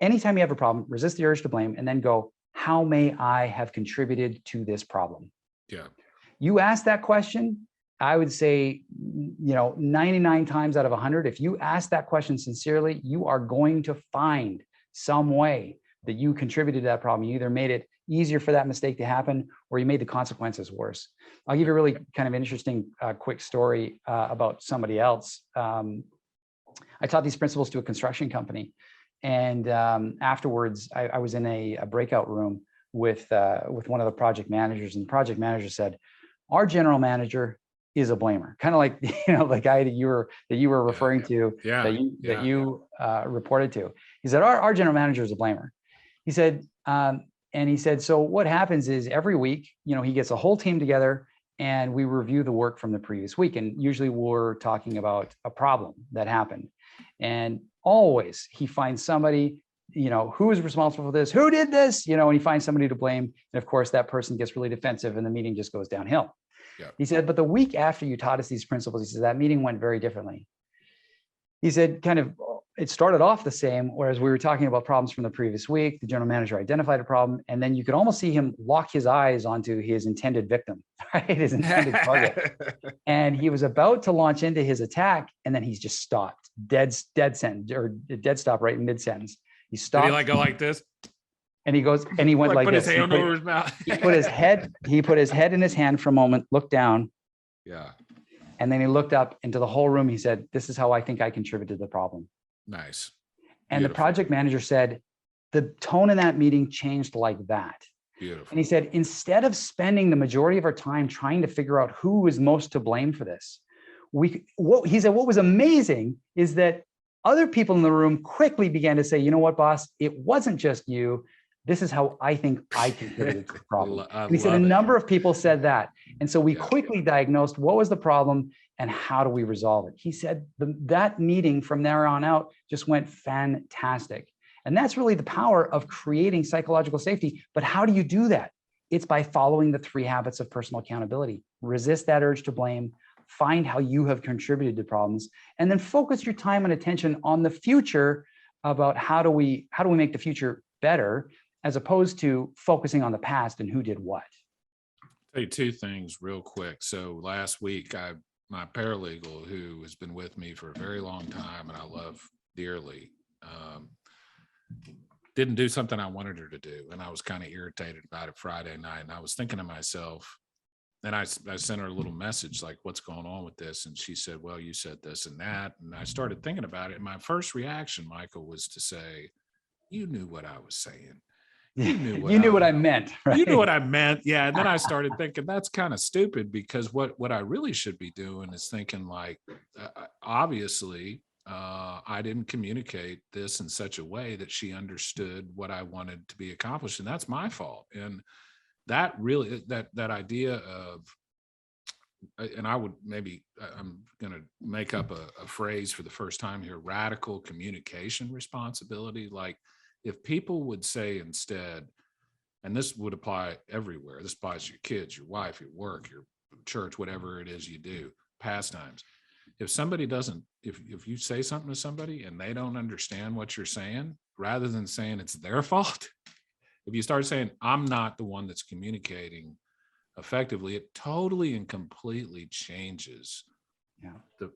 Anytime you have a problem, resist the urge to blame and then go, how may I have contributed to this problem? Yeah. You ask that question, I would say, 99 times out of 100, if you ask that question sincerely, you are going to find some way that you contributed to that problem. You either made it easier for that mistake to happen, or you made the consequences worse. I'll give you a really kind of interesting quick story about somebody else. I taught these principles to a construction company. And afterwards, I was in a breakout room with one of the project managers, and the project manager said, our general manager is a blamer, kind of like the guy that you were referring to, that you reported to. He said, our general manager is a blamer. He said, so what happens is every week, he gets a whole team together and we review the work from the previous week. And usually we're talking about a problem that happened. And always he finds somebody, who is responsible for this? Who did this? And he finds somebody to blame. And of course, that person gets really defensive and the meeting just goes downhill. Yeah. He said, but the week after you taught us these principles, he said, that meeting went very differently. He said, it started off the same, whereas we were talking about problems from the previous week, the general manager identified a problem, and then you could almost see him lock his eyes onto his intended victim, right? His intended target. And he was about to launch into his attack, and then he's just stopped, dead stop right in mid-sentence. He stopped. Did he go like this? And he goes, and he went like put this. His hand over his mouth. He put his head in his hand for a moment, looked down. Yeah. And then he looked up into the whole room. He said, this is how I think I contributed to the problem. Nice. And the project manager said, the tone in that meeting changed like that. Beautiful. And he said, instead of spending the majority of our time trying to figure out who is most to blame for this, what was amazing is that other people in the room quickly began to say, you know what, boss, it wasn't just you. This is how I think I contributed to the problem. He said a number of people said that. And so we Yeah. quickly diagnosed what was the problem and how do we resolve it. He said that meeting from there on out just went fantastic. And that's really the power of creating psychological safety. But how do you do that? It's by following the 3 habits of personal accountability. Resist that urge to blame, find how you have contributed to problems, and then focus your time and attention on the future about how do we make the future better, as opposed to focusing on the past and who did what. Tell you 2 things real quick. So last week, my paralegal, who has been with me for a very long time and I love dearly, didn't do something I wanted her to do. And I was kind of irritated about it Friday night. And I was thinking to myself, and I sent her a little message like, what's going on with this? And she said, well, you said this and that. And I started thinking about it. And my first reaction, Michael, was to say, you knew what I was saying. You knew what I meant, right? You knew what I meant. Yeah. And then I started thinking that's kind of stupid, because what I really should be doing is thinking like, obviously, I didn't communicate this in such a way that she understood what I wanted to be accomplished. And that's my fault. And that really, that idea of, and I would maybe, I'm going to make up a phrase for the first time here, radical communication responsibility. Like, if people would say instead, and this would apply everywhere, this applies to your kids, your wife, your work, your church, whatever it is you do, pastimes. If somebody doesn't, if you say something to somebody and they don't understand what you're saying, rather than saying it's their fault, if you start saying, I'm not the one that's communicating effectively, it totally and completely changes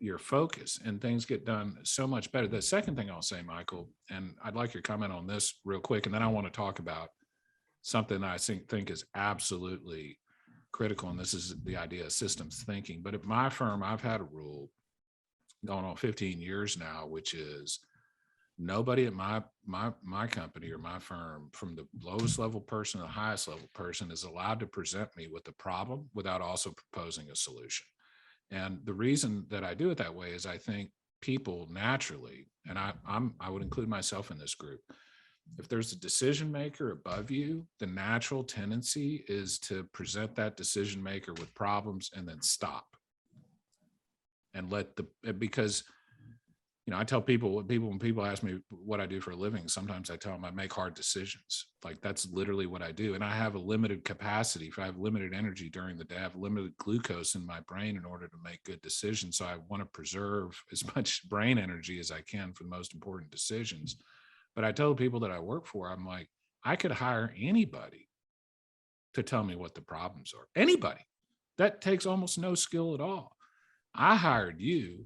your focus, and things get done so much better. The second thing I'll say, Michael, and I'd like your comment on this real quick, and then I want to talk about something I think is absolutely critical, and this is the idea of systems thinking. But at my firm, I've had a rule going on 15 years now, which is nobody at my company or my firm, from the lowest level person to the highest level person, is allowed to present me with a problem without also proposing a solution. And the reason that I do it that way is I think people naturally, and I would include myself in this group, if there's a decision maker above you, the natural tendency is to present that decision maker with problems and then stop and because, I tell people, when people ask me what I do for a living, sometimes I tell them I make hard decisions. Like, that's literally what I do. And I have a limited capacity. If I have limited energy during the day, I have limited glucose in my brain in order to make good decisions. So I want to preserve as much brain energy as I can for the most important decisions. But I tell the people that I work for, I'm like, I could hire anybody to tell me what the problems are. Anybody. That takes almost no skill at all. I hired you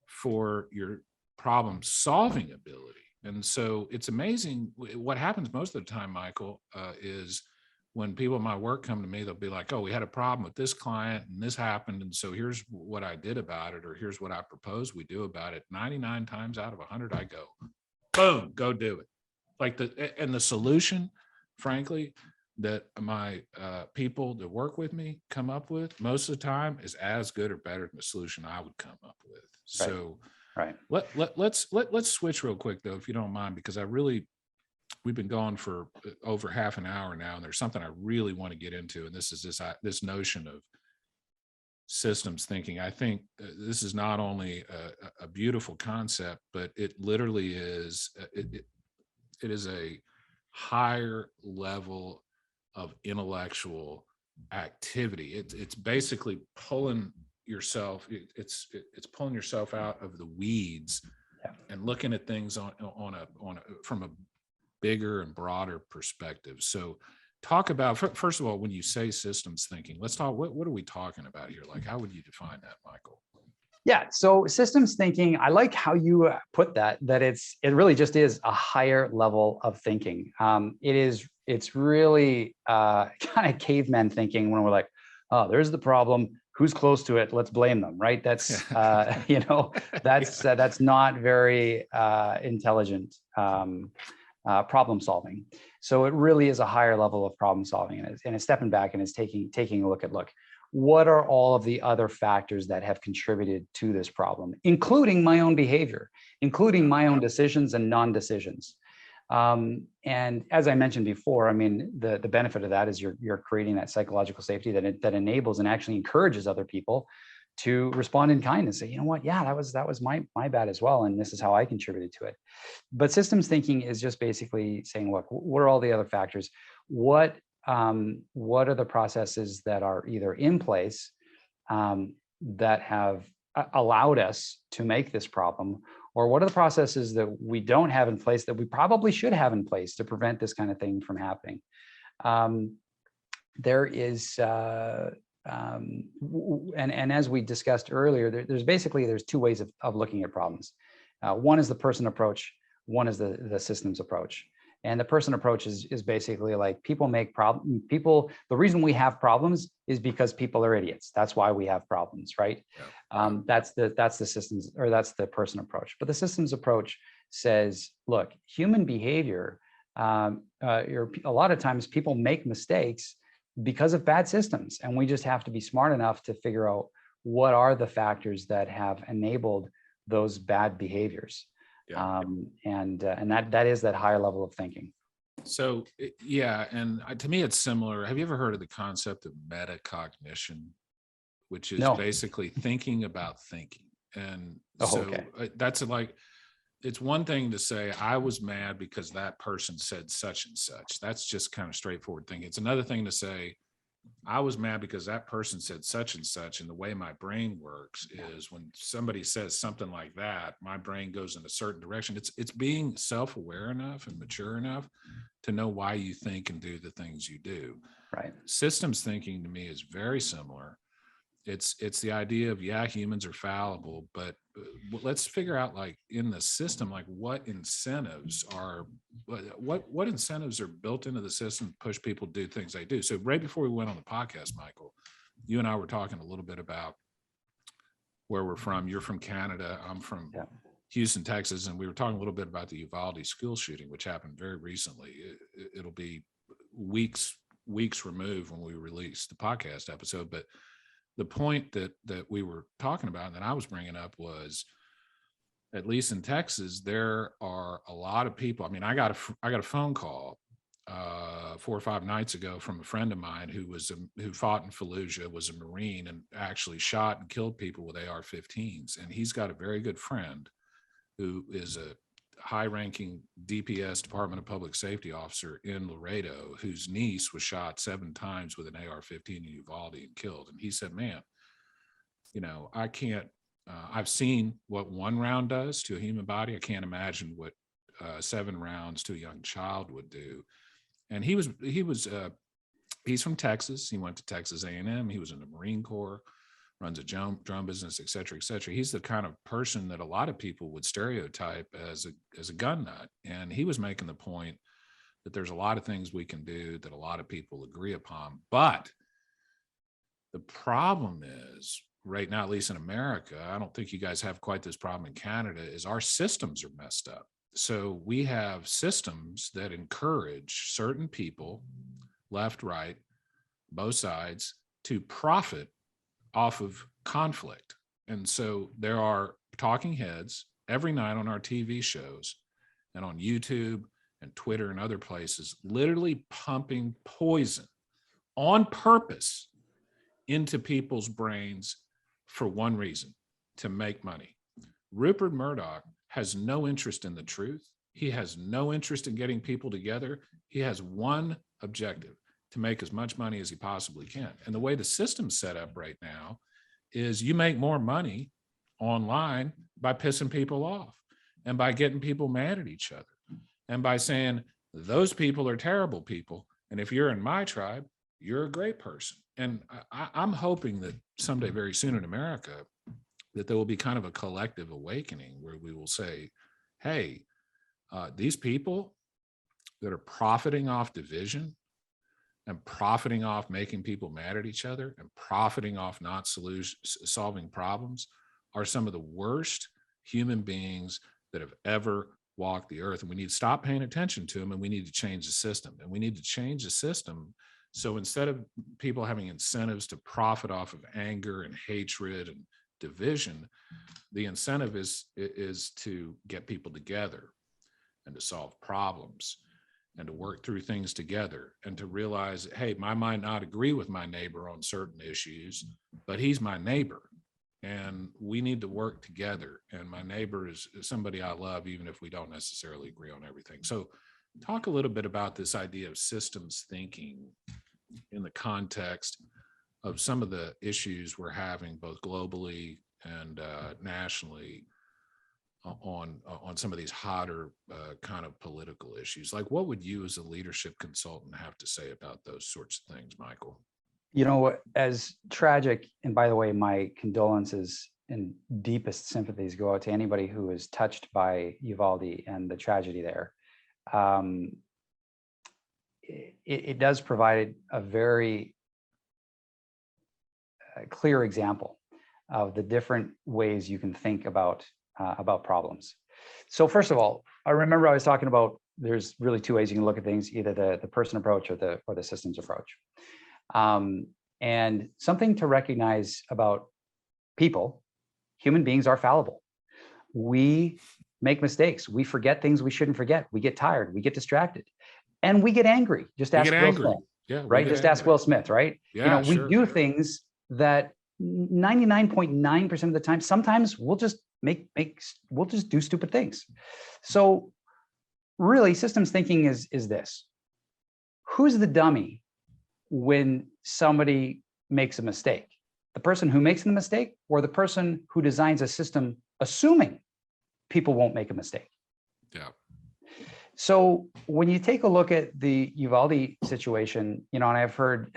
for your problem solving ability. And so it's amazing what happens most of the time, Michael, is when people in my work come to me, they'll be like, oh, we had a problem with this client and this happened, and so here's what I did about it, or here's what I propose we do about it. 99 times out of 100, I go, boom, go do it. Like the solution, frankly, that my people that work with me come up with most of the time is as good or better than the solution I would come up with. Right. So right. Let's switch real quick though, if you don't mind, because we've been going for over half an hour now, and there's something I really want to get into, and this is this notion of systems thinking. I think this is not only a beautiful concept, but it literally is it is a higher level of intellectual activity. It's basically pulling yourself. It's pulling yourself out of the weeds and looking at things from a bigger and broader perspective. So, talk about, first of all, when you say systems thinking, let's talk. What are we talking about here? Like, how would you define that, Michael? Yeah. So systems thinking, I like how you put that it really just is a higher level of thinking. It's really kind of caveman thinking, when we're like, oh, there's the problem. Who's close to it? Let's blame them, right? That's, that's not very intelligent problem solving. So it really is a higher level of problem solving, and it's stepping back and it's taking a look, what are all of the other factors that have contributed to this problem, including my own behavior, including my own decisions and non-decisions. And as I mentioned before, I mean, the benefit of that is you're creating that psychological safety that enables and actually encourages other people to respond in kindness. Say, you know what, yeah, that was my bad as well, and this is how I contributed to it. But systems thinking is just basically saying, look, what are all the other factors? What are the processes that are either in place that have allowed us to make this problem, or what are the processes that we don't have in place that we probably should have in place to prevent this kind of thing from happening? There is, and as we discussed earlier, there's two ways of looking at problems. One is the person approach, one is the systems approach. And the person approach is basically like the reason we have problems is because people are idiots. That's why we have problems, right? Yeah. That's the systems, or that's the person approach. But the systems approach says, look, human behavior, a lot of times people make mistakes because of bad systems. And we just have to be smart enough to figure out what are the factors that have enabled those bad behaviors. Yeah. And that is that higher level of thinking. So, yeah. And to me, it's similar. Have you ever heard of the concept of metacognition, which is basically thinking about thinking? And that's like, it's one thing to say, I was mad because that person said such and such. That's just kind of straightforward thinking. It's another thing to say, I was mad because that person said such and such. And the way my brain works is when somebody says something like that, my brain goes in a certain direction. It's being self-aware enough and mature enough to know why you think and do the things you do. Right. Systems thinking to me is very similar. It's the idea of, yeah, humans are fallible, but let's figure out, like, in the system, like what incentives are built into the system to push people to do things they do. So right before we went on the podcast, Michael, you and I were talking a little bit about where we're from. You're from Canada. I'm from Houston, Texas. And we were talking a little bit about the Uvalde school shooting, which happened very recently. It'll be weeks removed when we release the podcast episode. But the point that we were talking about and that I was bringing up was, at least in Texas, there are a lot of people. I mean, I got a phone call 4 or 5 nights ago from a friend of mine who fought in Fallujah, was a Marine, and actually shot and killed people with AR-15s. And he's got a very good friend who is a high-ranking DPS, Department of Public Safety officer in Laredo, whose niece was shot 7 times with an AR-15 in Uvalde and killed. And he said, man, I can't, I've seen what 1 round does to a human body. I can't imagine what 7 rounds to a young child would do. And he's from Texas. He went to Texas A&M. He was in the Marine Corps, runs a drone business, et cetera, et cetera. He's the kind of person that a lot of people would stereotype as a gun nut. And he was making the point that there's a lot of things we can do that a lot of people agree upon. But the problem is, right now, at least in America, I don't think you guys have quite this problem in Canada, is our systems are messed up. So we have systems that encourage certain people, left, right, both sides, to profit off of conflict. And so there are talking heads every night on our TV shows and on YouTube and Twitter and other places, literally pumping poison on purpose into people's brains for one reason: to make money. Rupert Murdoch has no interest in the truth. He has no interest in getting people together. He has one objective: to make as much money as he possibly can. And the way the system's set up right now is you make more money online by pissing people off and by getting people mad at each other and by saying those people are terrible people, and if you're in my tribe, you're a great person. And I'm hoping that someday, very soon in America, that there will be kind of a collective awakening where we will say, hey, these people that are profiting off division and profiting off making people mad at each other and profiting off not solving problems are some of the worst human beings that have ever walked the earth. And we need to stop paying attention to them, and we need to change the system. And we need to change the system so instead of people having incentives to profit off of anger and hatred and division, the incentive is to get people together. and to solve problems and to work through things together, and to realize, hey, I might not agree with my neighbor on certain issues, but he's my neighbor and we need to work together. And my neighbor is somebody I love, even if we don't necessarily agree on everything. So talk a little bit about this idea of systems thinking in the context of some of the issues we're having both globally and nationally on some of these hotter kind of political issues. Like, what would you as a leadership consultant have to say about those sorts of things, Michael? You know, as tragic, and by the way, my condolences and deepest sympathies go out to anybody who is touched by Uvalde and the tragedy there. It does provide a very clear example of the different ways you can think about problems. So first of all, I remember I was talking about there's really two ways you can look at things, either the person approach or the systems approach. And something to recognize about people, human beings are fallible. We make mistakes. We forget things we shouldn't forget. We get tired. We get distracted. And we get angry. Just ask Will Smith. Yeah, right? Just ask Will Smith, right? Yeah, we do things that 99.9% of the time, sometimes we'll just we'll just do stupid things. So really, systems thinking is this: who's the dummy when somebody makes a mistake? The person who makes the mistake, or the person who designs a system assuming people won't make a mistake? Yeah. So when you take a look at the Uvalde situation, and I've heard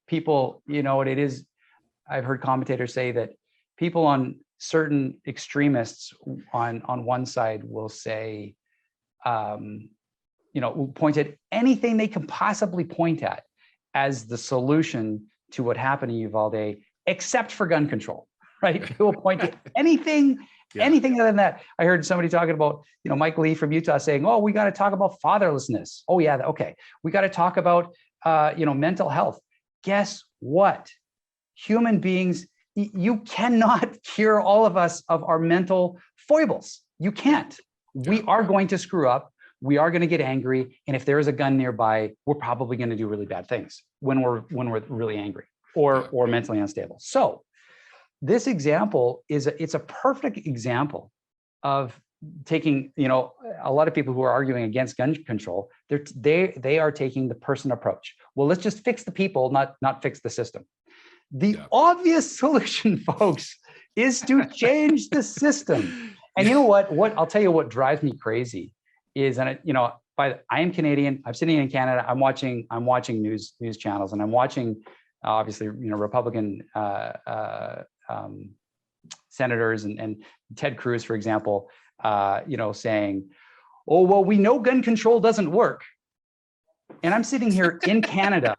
people, I've heard commentators say that people on certain extremists on one side will say, will point at anything they can possibly point at as the solution to what happened in Uvalde, except for gun control, right? They will point to anything other than that. I heard somebody talking about, Mike Lee from Utah saying, oh, we got to talk about fatherlessness. Oh yeah, okay. We got to talk about, mental health. Guess what? Human beings, you cannot cure all of us of our mental foibles. You can't. We are going to screw up. We are going to get angry. And if there is a gun nearby, we're probably going to do really bad things when we're really angry or mentally unstable. So this example it's a perfect example of taking, a lot of people who are arguing against gun control, they are taking the person approach. Well, let's just fix the people, not fix the system. The obvious solution, folks, is to change the system. And you know what I'll tell you what drives me crazy is, and I am Canadian. I'm sitting in Canada. I'm watching news channels, and I'm watching obviously Republican senators and Ted Cruz, for example, saying, oh, well, we know gun control doesn't work. And I'm sitting here in Canada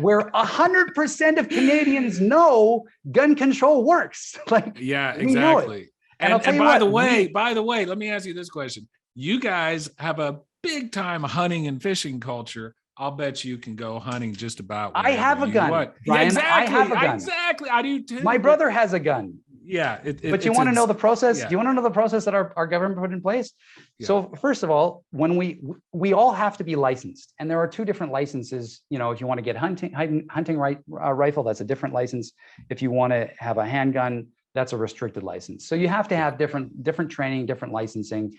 where 100% of Canadians know gun control works. Yeah, exactly. And by the way, let me ask you this question. You guys have a big time hunting and fishing culture. I'll bet you can go hunting just about whenever I have a gun. Want. Brian, yeah, exactly. I have a gun. Exactly. I do too. My brother has a gun. Yeah. But you want to know the process? Yeah. Do you want to know the process that our government put in place? Yeah. So first of all, when we all have to be licensed, and there are two different licenses. If you want to get hunting rifle, that's a different license. If you want to have a handgun, that's a restricted license. So you have to have different training, different licensing.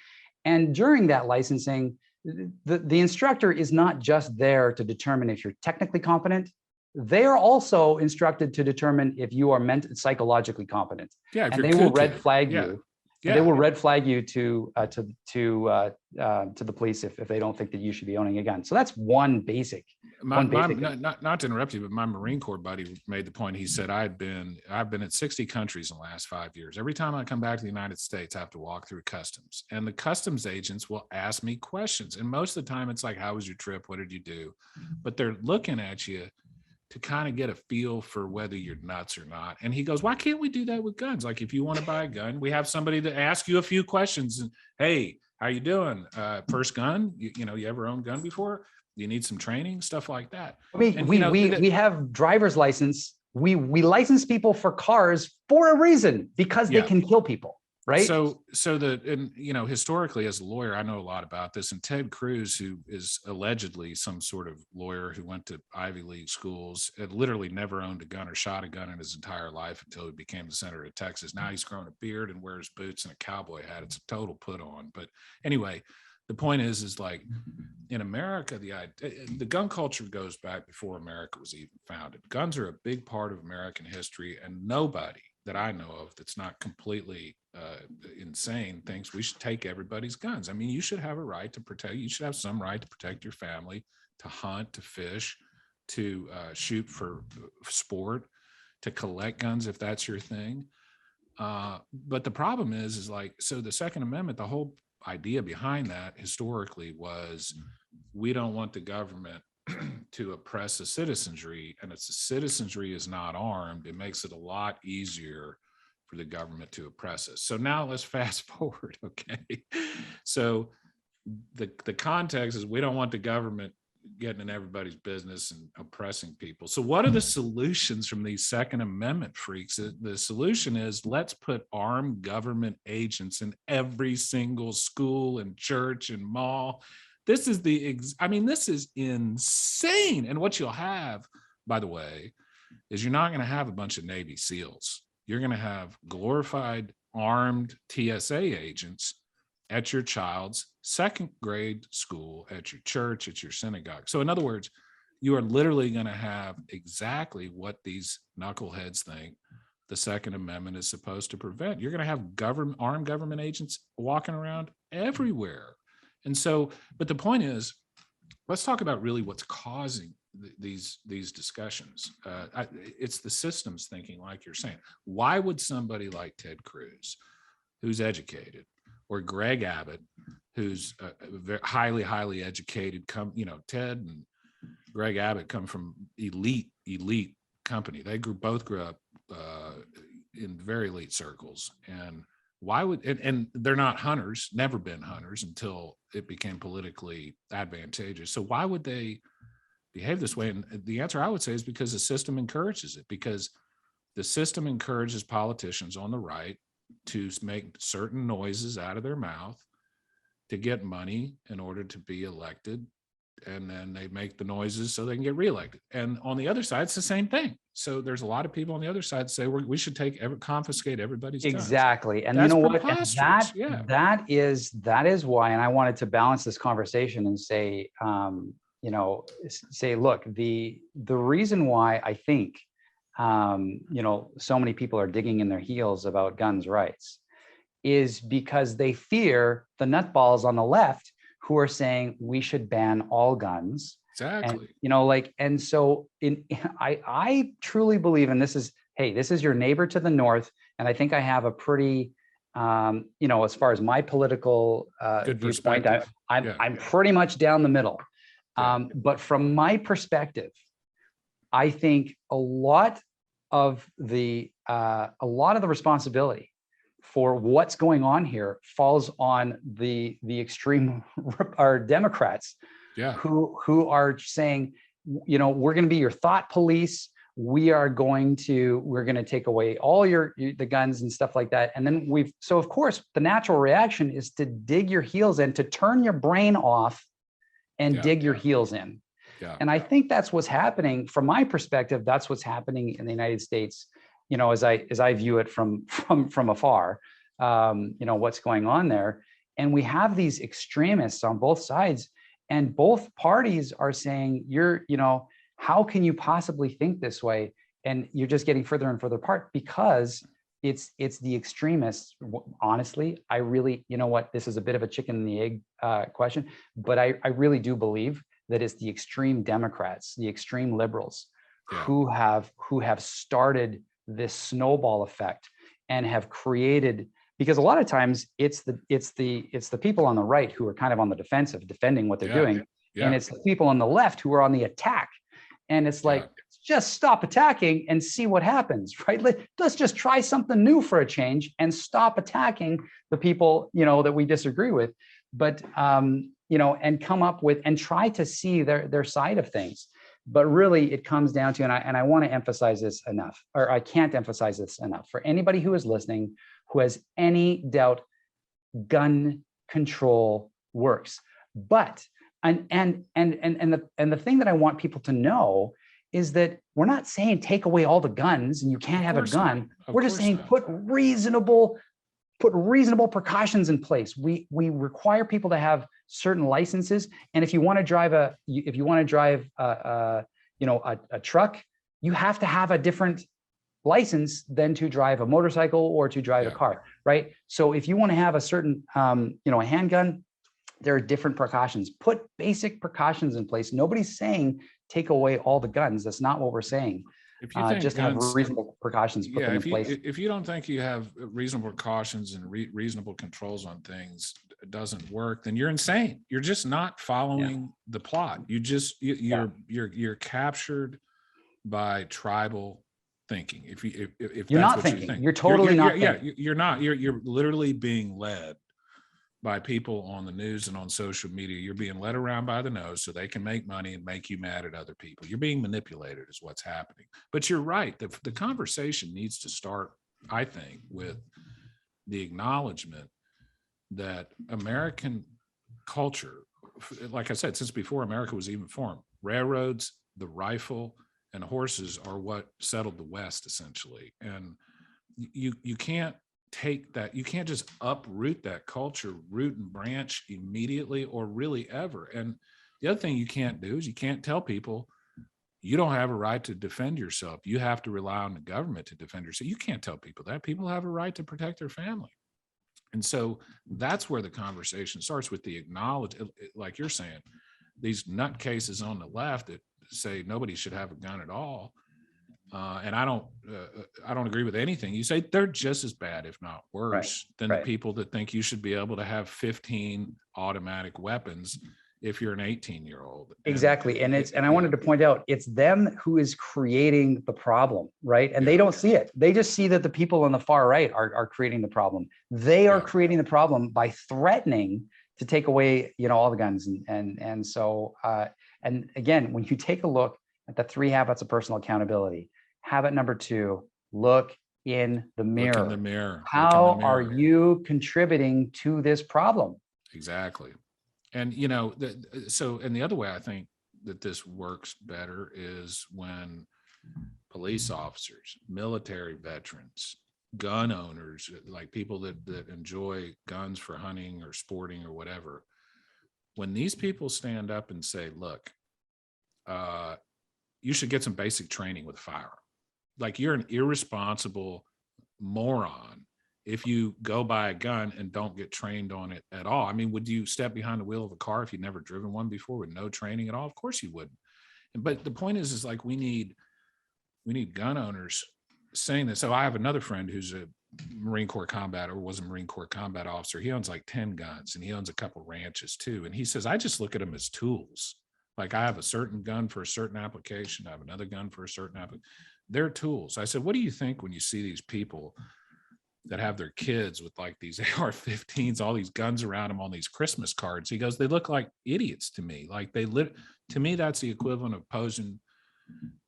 And during that licensing, the instructor is not just there to determine if you're technically competent. They are also instructed to determine if you are psychologically competent. Yeah, and they will red flag you. Yeah. They will red flag you to the police if they don't think that you should be owning a gun. So that's one basic. Not to interrupt you, but my Marine Corps buddy made the point. He said, I've been at 60 countries in the last 5 years. Every time I come back to the United States, I have to walk through customs, and the customs agents will ask me questions. And most of the time it's like, how was your trip? What did you do? But they're looking at you to kind of get a feel for whether you're nuts or not. And he goes, why can't we do that with guns? Like, if you want to buy a gun, we have somebody to ask you a few questions. And, hey, how you doing? First gun? You ever owned a gun before? You need some training, stuff like that. We have driver's license. We license people for cars for a reason, because they can kill people. right? Historically, as a lawyer, I know a lot about this. And Ted Cruz, who is allegedly some sort of lawyer who went to Ivy League schools, had literally never owned a gun or shot a gun in his entire life until he became the senator of Texas. Now he's grown a beard and wears boots and a cowboy hat. It's a total put on. But anyway, the point is like in America, the gun culture goes back before America was even founded. Guns are a big part of American history, and nobody that I know of that's not completely insane thinks we should take everybody's guns. I mean, you should have a right to protect. You should have some right to protect your family, to hunt, to fish, to shoot for sport, to collect guns if that's your thing. But the problem is like, so the Second Amendment, the whole idea behind that historically was we don't want the government to oppress the citizenry, and if the citizenry is not armed, it makes it a lot easier for the government to oppress us. So now let's fast forward, okay? So the context is we don't want the government getting in everybody's business and oppressing people. So what are the solutions from these Second Amendment freaks? The solution is let's put armed government agents in every single school and church and mall. This is this is insane. And what you'll have, by the way, is you're not going to have a bunch of Navy SEALs. You're going to have glorified armed TSA agents at your child's second grade school, at your church, at your synagogue. So in other words, you are literally going to have exactly what these knuckleheads think the Second Amendment is supposed to prevent. You're going to have armed government agents walking around everywhere. And so, but the point is, let's talk about really what's causing these discussions. It's the systems thinking, like you're saying. Why would somebody like Ted Cruz, who's educated, or Greg Abbott, who's very highly educated, Ted and Greg Abbott come from elite company. They both grew up in very elite circles. And why would, and they're not hunters, never been hunters until it became politically advantageous. So why would they behave this way? And the answer I would say is because the system encourages it, because the system encourages politicians on the right to make certain noises out of their mouth to get money in order to be elected. And then they make the noises so they can get reelected. And on the other side, it's the same thing. So there's a lot of people on the other side that say we should confiscate everybody's guns. Exactly. And that's you know what? That is why, and I wanted to balance this conversation and say, look, the reason why I think, so many people are digging in their heels about guns rights is because they fear the nutballs on the left who are saying we should ban all guns. Exactly. And so I truly believe, and this is your neighbor to the north. And I think I have a pretty, as far as my political viewpoint, I'm pretty much down the middle. But from my perspective, I think a lot of the responsibility for what's going on here falls on the extreme or Democrats, who are saying, we're going to be your thought police. We're going to take away all the guns and stuff like that. And then so of course the natural reaction is to dig your heels in, to turn your brain off and dig your heels in. Yeah. And I think that's what's happening from my perspective. That's what's happening in the United States. As I view it from afar, what's going on there. And we have these extremists on both sides, and both parties are saying, how can you possibly think this way? And you're just getting further and further apart because it's the extremists. Honestly, I really, this is a bit of a chicken and the egg question, but I really do believe that it's the extreme Democrats, the extreme liberals who have started this snowball effect and have created, because a lot of times it's the people on the right who are kind of on the defensive, defending what they're doing. Yeah. And it's the people on the left who are on the attack. And it's like, just stop attacking and see what happens, right? Let's just try something new for a change and stop attacking the people, that we disagree with, but, and come up with, and try to see their side of things. But really it comes down to, and I want to emphasize this enough, or I can't emphasize this enough for anybody who is listening, who has any doubt gun control works. But and the thing that I want people to know is that we're not saying take away all the guns and you can't have a gun. We're just saying put reasonable precautions in place. We require people to have certain licenses, and if you want to drive a truck, you have to have a different license than to drive a motorcycle or to drive a car, right? So if you want to have a certain a handgun, there are different precautions. Put basic precautions in place. Nobody's saying take away all the guns. That's not what we're saying. If you think just have reasonable precautions, put them in place. If you don't think you have reasonable precautions and reasonable controls on things, it doesn't work, then you're insane. You're just not following the plot. You're captured by tribal thinking. If you're not thinking, you're totally not. You're not. You're literally being led by people on the news and on social media. You're being led around by the nose so they can make money and make you mad at other people. You're being manipulated is what's happening. But you're right. The conversation needs to start, I think, with the acknowledgement that American culture, like I said, since before America was even formed, railroads, the rifle, and horses are what settled the West, essentially. And you can't take that, you can't just uproot that culture, root and branch immediately or really ever. And the other thing you can't do is you can't tell people you don't have a right to defend yourself. You have to rely on the government to defend yourself. You can't tell people that. People have a right to protect their family. And so that's where the conversation starts, with the acknowledge, like you're saying, these nutcases on the left that say nobody should have a gun at all. And I don't agree with anything you say. They're just as bad, if not worse, than the people that think you should be able to have 15 automatic weapons if you're an 18-year-old. Exactly. And I wanted to point out, it's them who is creating the problem, right? And they don't see it. They just see that the people on the far right are creating the problem. They are creating the problem by threatening to take away, all the guns. And so, and again, when you take a look at the 3 habits of personal accountability, habit number 2, look in the mirror. Look in the mirror. How are you contributing to this problem? Exactly. And, and the other way I think that this works better is when police officers, military veterans, gun owners, like people that enjoy guns for hunting or sporting or whatever, when these people stand up and say, look, you should get some basic training with a firearm. Like, you're an irresponsible moron if you go buy a gun and don't get trained on it at all. I mean, would you step behind the wheel of a car if you'd never driven one before with no training at all? Of course you wouldn't. But the point is like, we need gun owners saying this. So I have another friend who's a Marine Corps combat, or was a Marine Corps combat officer. He owns like 10 guns and he owns a couple ranches too. And he says, I just look at them as tools. Like, I have a certain gun for a certain application. I have another gun for a certain application. They're tools. I said, what do you think when you see these people that have their kids with like these AR-15s, all these guns around them on these Christmas cards? He goes, they look like idiots to me. Like, to me, that's the equivalent of posing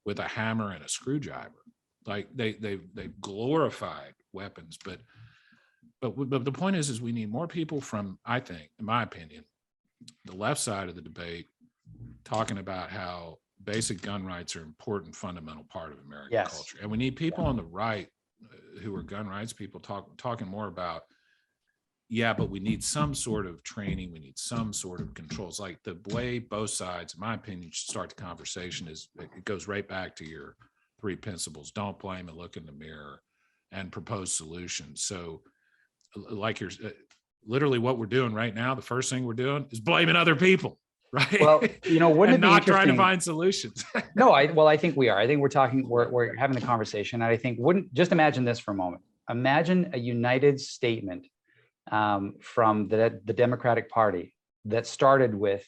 with a hammer and a screwdriver. Like, they've glorified weapons. But the point is we need more people from, I think, in my opinion, the left side of the debate, talking about how basic gun rights are an important, fundamental part of American culture. And we need people on the right who are gun rights people talking more about, but we need some sort of training. We need some sort of controls. Like, the way both sides, in my opinion, should start the conversation is, it goes right back to your 3 principles: don't blame and look in the mirror, and propose solutions. So like, you're literally what we're doing right now, the first thing we're doing is blaming other people. Right. Well, wouldn't it be not trying to find solutions? No, I think we are. I think we're having the conversation. And I think, just imagine this for a moment. Imagine a united statement from the Democratic Party that started with,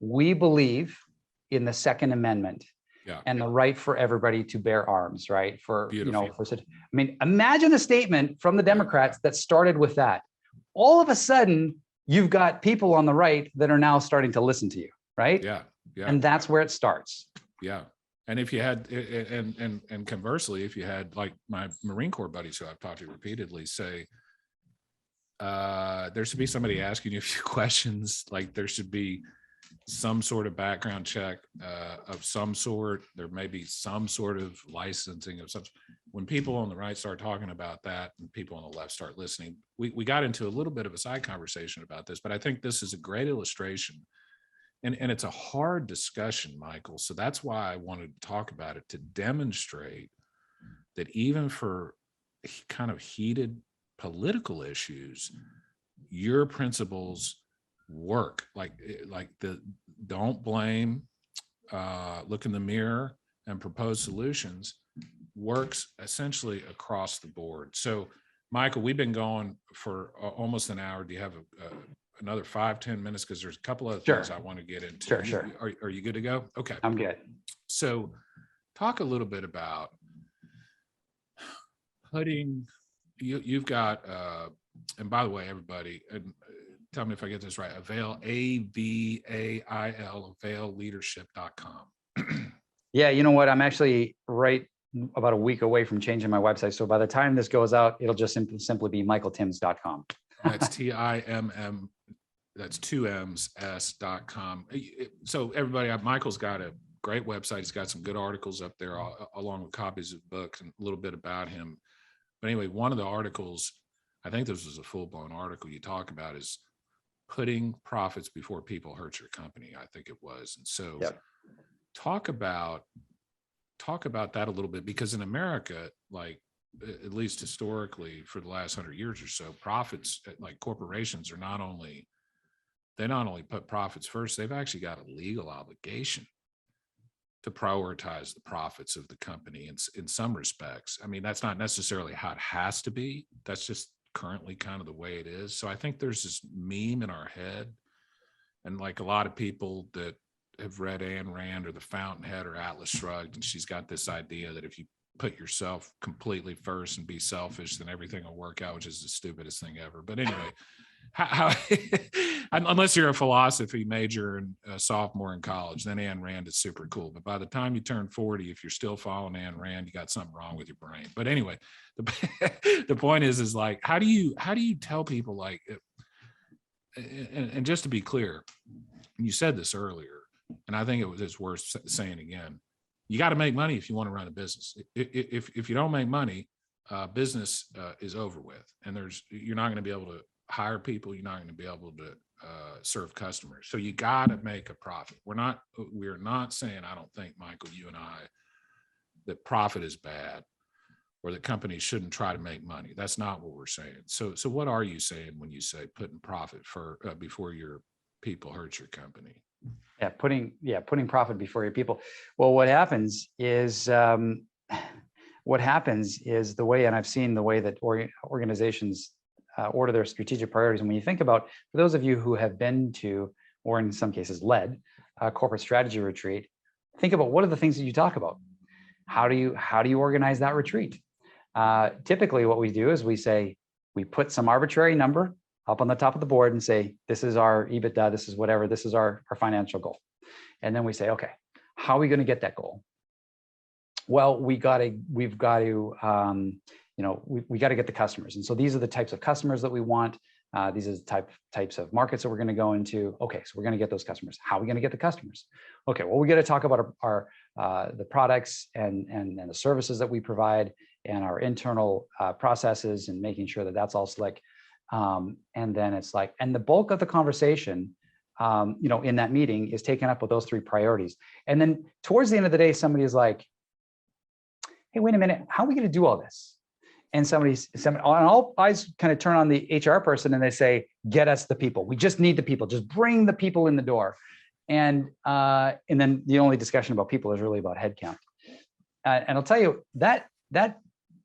we believe in the Second Amendment and the right for everybody to bear arms, right? Imagine a statement from the Democrats that started with that. All of a sudden, you've got people on the right that are now starting to listen to you, right? Yeah. And that's where it starts. Yeah. And if you had, and conversely, if you had like my Marine Corps buddies who I've talked to repeatedly say, there should be somebody asking you a few questions, like there should be some sort of background check of some sort. There may be some sort of licensing of such. When people on the right start talking about that and people on the left start listening, we got into a little bit of a side conversation about this, but I think this is a great illustration. And it's a hard discussion, Michael. So that's why I wanted to talk about it, to demonstrate that even for kind of heated political issues, your principles work. Like the don't blame, look in the mirror and propose solutions works essentially across the board. So Michael, we've been going for almost an hour. Do you have another 5-10 minutes? Because there's a couple of things I want to get into. Sure. Are you good to go? Okay. I'm good. So talk a little bit about putting, you've got, and by the way, everybody, and tell me if I get this right, Avail, AVAIL, availleadership.com. Yeah, you know what? I'm actually right about a week away from changing my website. So by the time this goes out, it'll just simply be michaeltimms.com. That's TIMM. That's 2 M's S.com. So everybody, Michael's got a great website. He's got some good articles up there, along with copies of books and a little bit about him. But anyway, one of the articles, I think this was a full-blown article you talk about, is putting profits before people hurt your company. I think it was. And so talk about that a little bit, because in America, like at least historically for the last 100 years or so, profits, like corporations are not only put profits first, they've actually got a legal obligation to prioritize the profits of the company in some respects. I mean, that's not necessarily how it has to be. That's just currently kind of the way it is. So I think there's this meme in our head, and like a lot of people that have read Ayn Rand or The Fountainhead or Atlas Shrugged, and she's got this idea that if you put yourself completely first and be selfish, then everything will work out, which is the stupidest thing ever. But anyway, how unless you're a philosophy major and a sophomore in college, then Ayn Rand is super cool. But by the time you turn 40, if you're still following Ayn Rand, you got something wrong with your brain. But anyway, the point is like, how do you tell people, like, and just to be clear, you said this earlier, and I think it's worth saying again, you got to make money if you want to run a business. If you don't make money, business is over with, and you're not going to be able to hire people. You're not going to be able to serve customers. So you got to make a profit. We're not saying, I don't think, Michael, you and I, that profit is bad or that companies shouldn't try to make money. That's not what we're saying. So what are you saying when you say putting profit before your people hurt your company? Yeah, putting profit before your people. Well, what happens is the way, and I've seen the way that organizations order their strategic priorities. And when you think about, for those of you who have been to, or in some cases led, a corporate strategy retreat, think about what are the things that you talk about. How do you organize that retreat? Typically, what we do is we put some arbitrary number up on the top of the board and say, this is our EBITDA, this is whatever, this is our financial goal. And then we say, okay, how are we going to get that goal? Well, we've got to get the customers. And so these are the types of customers that we want. These are the types of markets that we're going to go into. Okay, so we're going to get those customers. How are we going to get the customers? Okay, well, we got to talk about the products and the services that we provide and our internal processes and making sure that that's all slick. And then it's like, and the bulk of the conversation, in that meeting is taken up with those three priorities. And then towards the end of the day, somebody is like, hey, wait a minute, how are we going to do all this? And somebody, all eyes kind of turn on the HR person and they say, get us the people. We just need the people. Just bring the people in the door. And then the only discussion about people is really about headcount. And I'll tell you that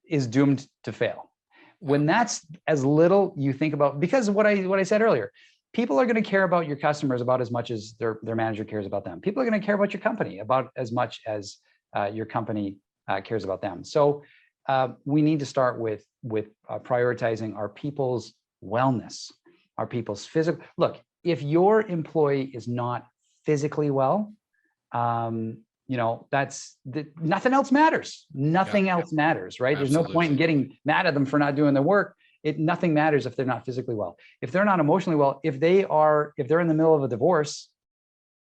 is doomed to fail. When that's as little you think about, because of what I said earlier, people are going to care about your customers about as much as their manager cares about them. People are going to care about your company about as much as your company cares about them. So we need to start with prioritizing our people's wellness, our people's physical. Look, if your employee is not physically well, nothing else matters. Nothing else matters, right? There's no point in getting mad at them for not doing their work. Nothing matters if they're not physically well, if they're not emotionally well, if they're in the middle of a divorce,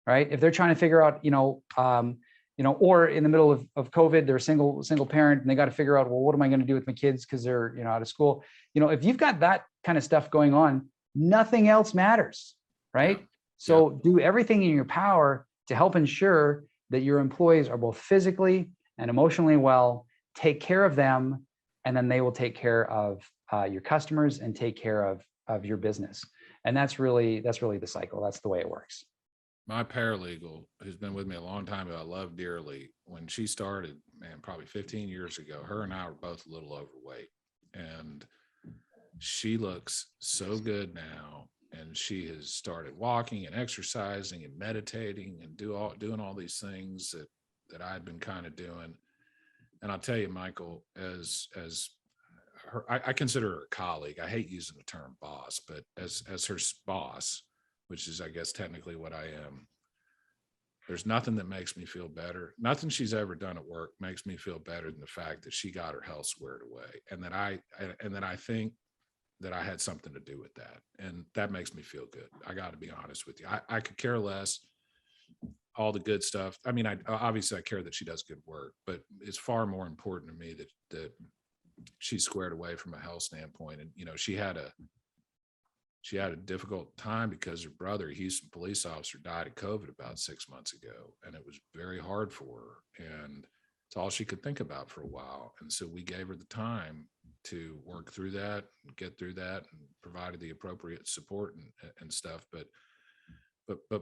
right? If they're trying to figure out, or in the middle of COVID, they're a single parent and they got to figure out, well, what am I going to do with my kids because they're, out of school? If you've got that kind of stuff going on, nothing else matters, right? Yeah. So do everything in your power to help ensure that your employees are both physically and emotionally well, take care of them, and then they will take care of your customers and take care of your business. And that's really the cycle. That's the way it works. My paralegal, who's been with me a long time, who I love dearly, when she started, man, probably 15 years ago, her and I were both a little overweight, and she looks so good now. And she has started walking and exercising and meditating and doing all these things that I'd been kind of doing. And I'll tell you, Michael, as her, I consider her a colleague. I hate using the term boss, but as her boss, which is, I guess, technically what I am, there's nothing that makes me feel better. Nothing she's ever done at work makes me feel better than the fact that she got her health squared away, and that I think that I had something to do with that. And that makes me feel good. I got to be honest with you. I could care less all the good stuff. I mean, obviously I care that she does good work, but it's far more important to me that she's squared away from a health standpoint. And, she had a difficult time because her brother, a Houston police officer, died of COVID about 6 months ago. And it was very hard for her. And it's all she could think about for a while. And so we gave her the time to work through that, get through that, and provided the appropriate support and stuff. But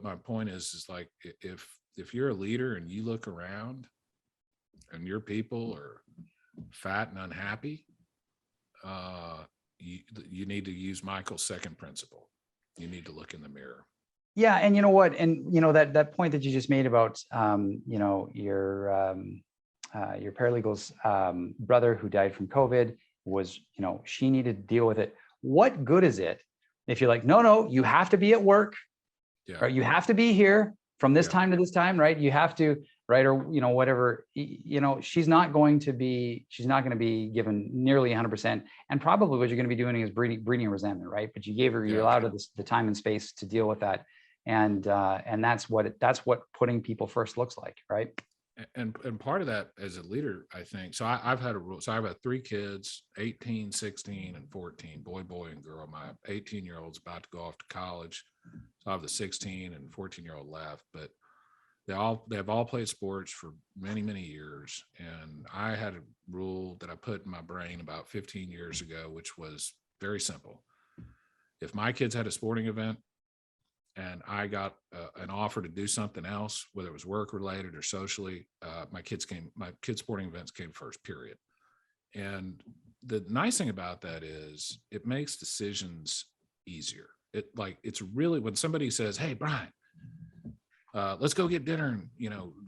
my point is like, if you're a leader and you look around and your people are fat and unhappy, you need to use Michael's second principle. You need to look in the mirror. Yeah. And you know what? And that point that you just made about your paralegal's brother who died from COVID was, she needed to deal with it. What good is it if you're like, no, you have to be at work, right? You have to be here from this time to this time, right? You have to, right? Or, whatever, she's not going to be given nearly 100%. And probably what you're going to be doing is breeding resentment, right? But you allowed her the time and space to deal with that. And that's what putting people first looks like, right? And part of that as a leader, I think, so I've had a rule. So I've had 3 kids, 18, 16, and 14, boy, and girl. My 18-year-old's about to go off to college. So I have the 16 and 14-year-old left, but they have all played sports for many, many years. And I had a rule that I put in my brain about 15 years ago, which was very simple. If my kids had a sporting event and I got an offer to do something else, whether it was work related or socially, my kids' sporting events came first, period. And the nice thing about that is it makes decisions easier. It's really, when somebody says, hey, Brian, let's go get dinner and,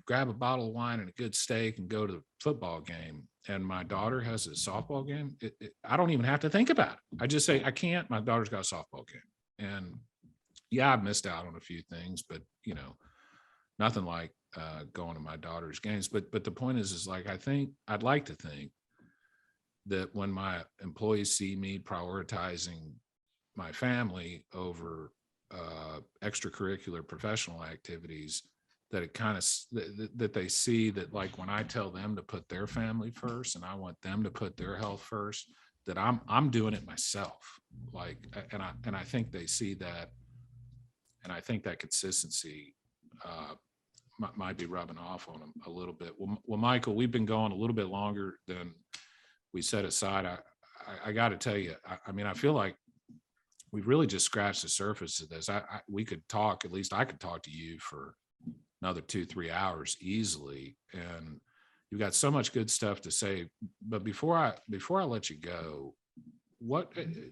grab a bottle of wine and a good steak and go to the football game. And my daughter has a softball game. I don't even have to think about it. I just say, I can't, my daughter's got a softball game. And yeah, I've missed out on a few things, but nothing like going to my daughter's games. But the point is like, I'd like to think that when my employees see me prioritizing my family over extracurricular professional activities, that it kind of that they see that, like, when I tell them to put their family first and I want them to put their health first, that I'm doing it myself. Like, and I think they see that. And I think that consistency might be rubbing off on them a little bit. Well, Michael, we've been going a little bit longer than we set aside. I got to tell you, I feel like we've really just scratched the surface of this. We could talk, at least I could talk to you for another 2-3 hours easily. And you've got so much good stuff to say. But before I let you go,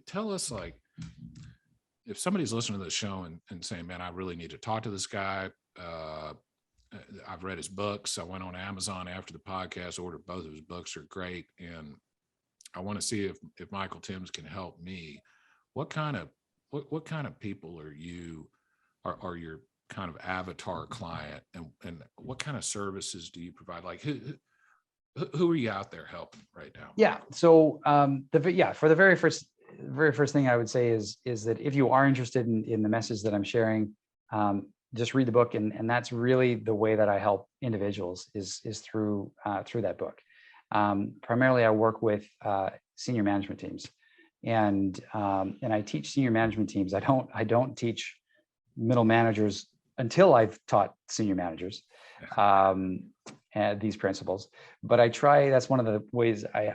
tell us, like, if somebody's listening to the show and saying, man, I really need to talk to this guy. I've read his books. I went on Amazon after the podcast, ordered both of his books. Are great. And I want to see if Michael Timms can help me. What kind of people are your kind of avatar client, and what kind of services do you provide? Like who are you out there helping right now? Yeah. So for the very first thing I would say is that if you are interested in the message that I'm sharing, just read the book, and that's really the way that I help individuals is through that book. Primarily, I work with senior management teams, and I teach senior management teams. I don't teach middle managers until I've taught senior managers these principles. But I try. That's one of the ways I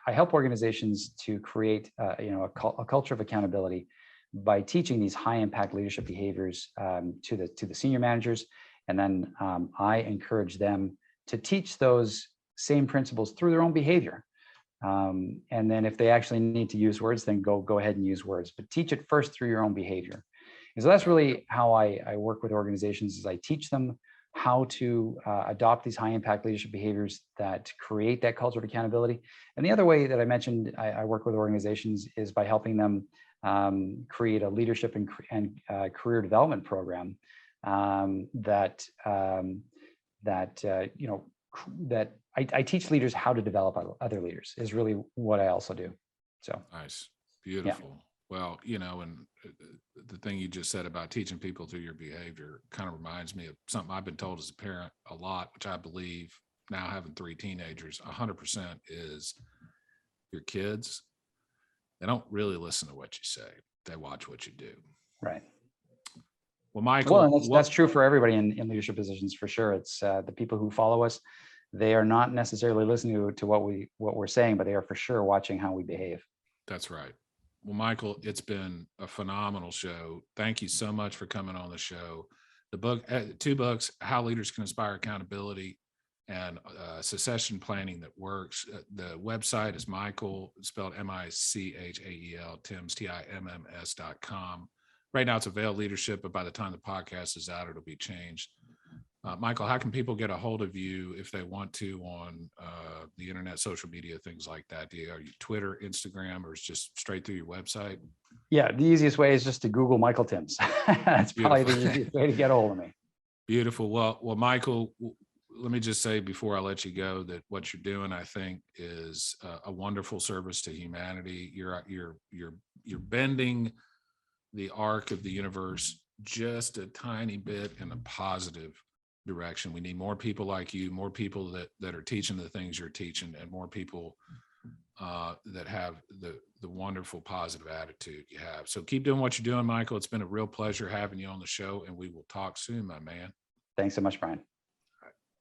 help organizations to create a culture of accountability by teaching these high impact leadership behaviors to the senior managers, and then I encourage them to teach those same principles through their own behavior. And then if they actually need to use words, then go ahead and use words, but teach it first through your own behavior. And so that's really how I work with organizations, is I teach them how to adopt these high impact leadership behaviors that create that culture of accountability. And the other way that I mentioned I work with organizations is by helping them create a leadership and career development program that I teach leaders how to develop other leaders, is really what I also do. So nice, beautiful. Yeah. Well, and the thing you just said about teaching people through your behavior kind of reminds me of something I've been told as a parent a lot, which I believe, now having 3 teenagers, 100% is your kids. They don't really listen to what you say. They watch what you do. Right. Well, Michael, and that's true for everybody in leadership positions, for sure. It's the people who follow us. They are not necessarily listening to what we're saying, but they are for sure watching how we behave. That's right. Well, Michael, it's been a phenomenal show. Thank you so much for coming on the show. The book, 2 books, How Leaders Can Inspire Accountability and Succession Planning That Works. The website is Michael, spelled Michael, Timms, TIMMS.com. Right now it's Avail Leadership, but by the time the podcast is out, it'll be changed. Michael, how can people get a hold of you if they want to on the internet, social media, things like that? Are you Twitter, Instagram, or is just straight through your website? Yeah, the easiest way is just to Google Michael Timms. That's probably the easiest way to get a hold of me. Beautiful. Well, Michael, let me just say before I let you go that what you're doing, I think, is a wonderful service to humanity. You're bending the arc of the universe just a tiny bit in a positive direction. We need more people like you, more people that are teaching the things you're teaching, and more people that have the wonderful positive attitude you have. So keep doing what you're doing, Michael. It's been a real pleasure having you on the show, and we will talk soon, my man. Thanks so much, Brian.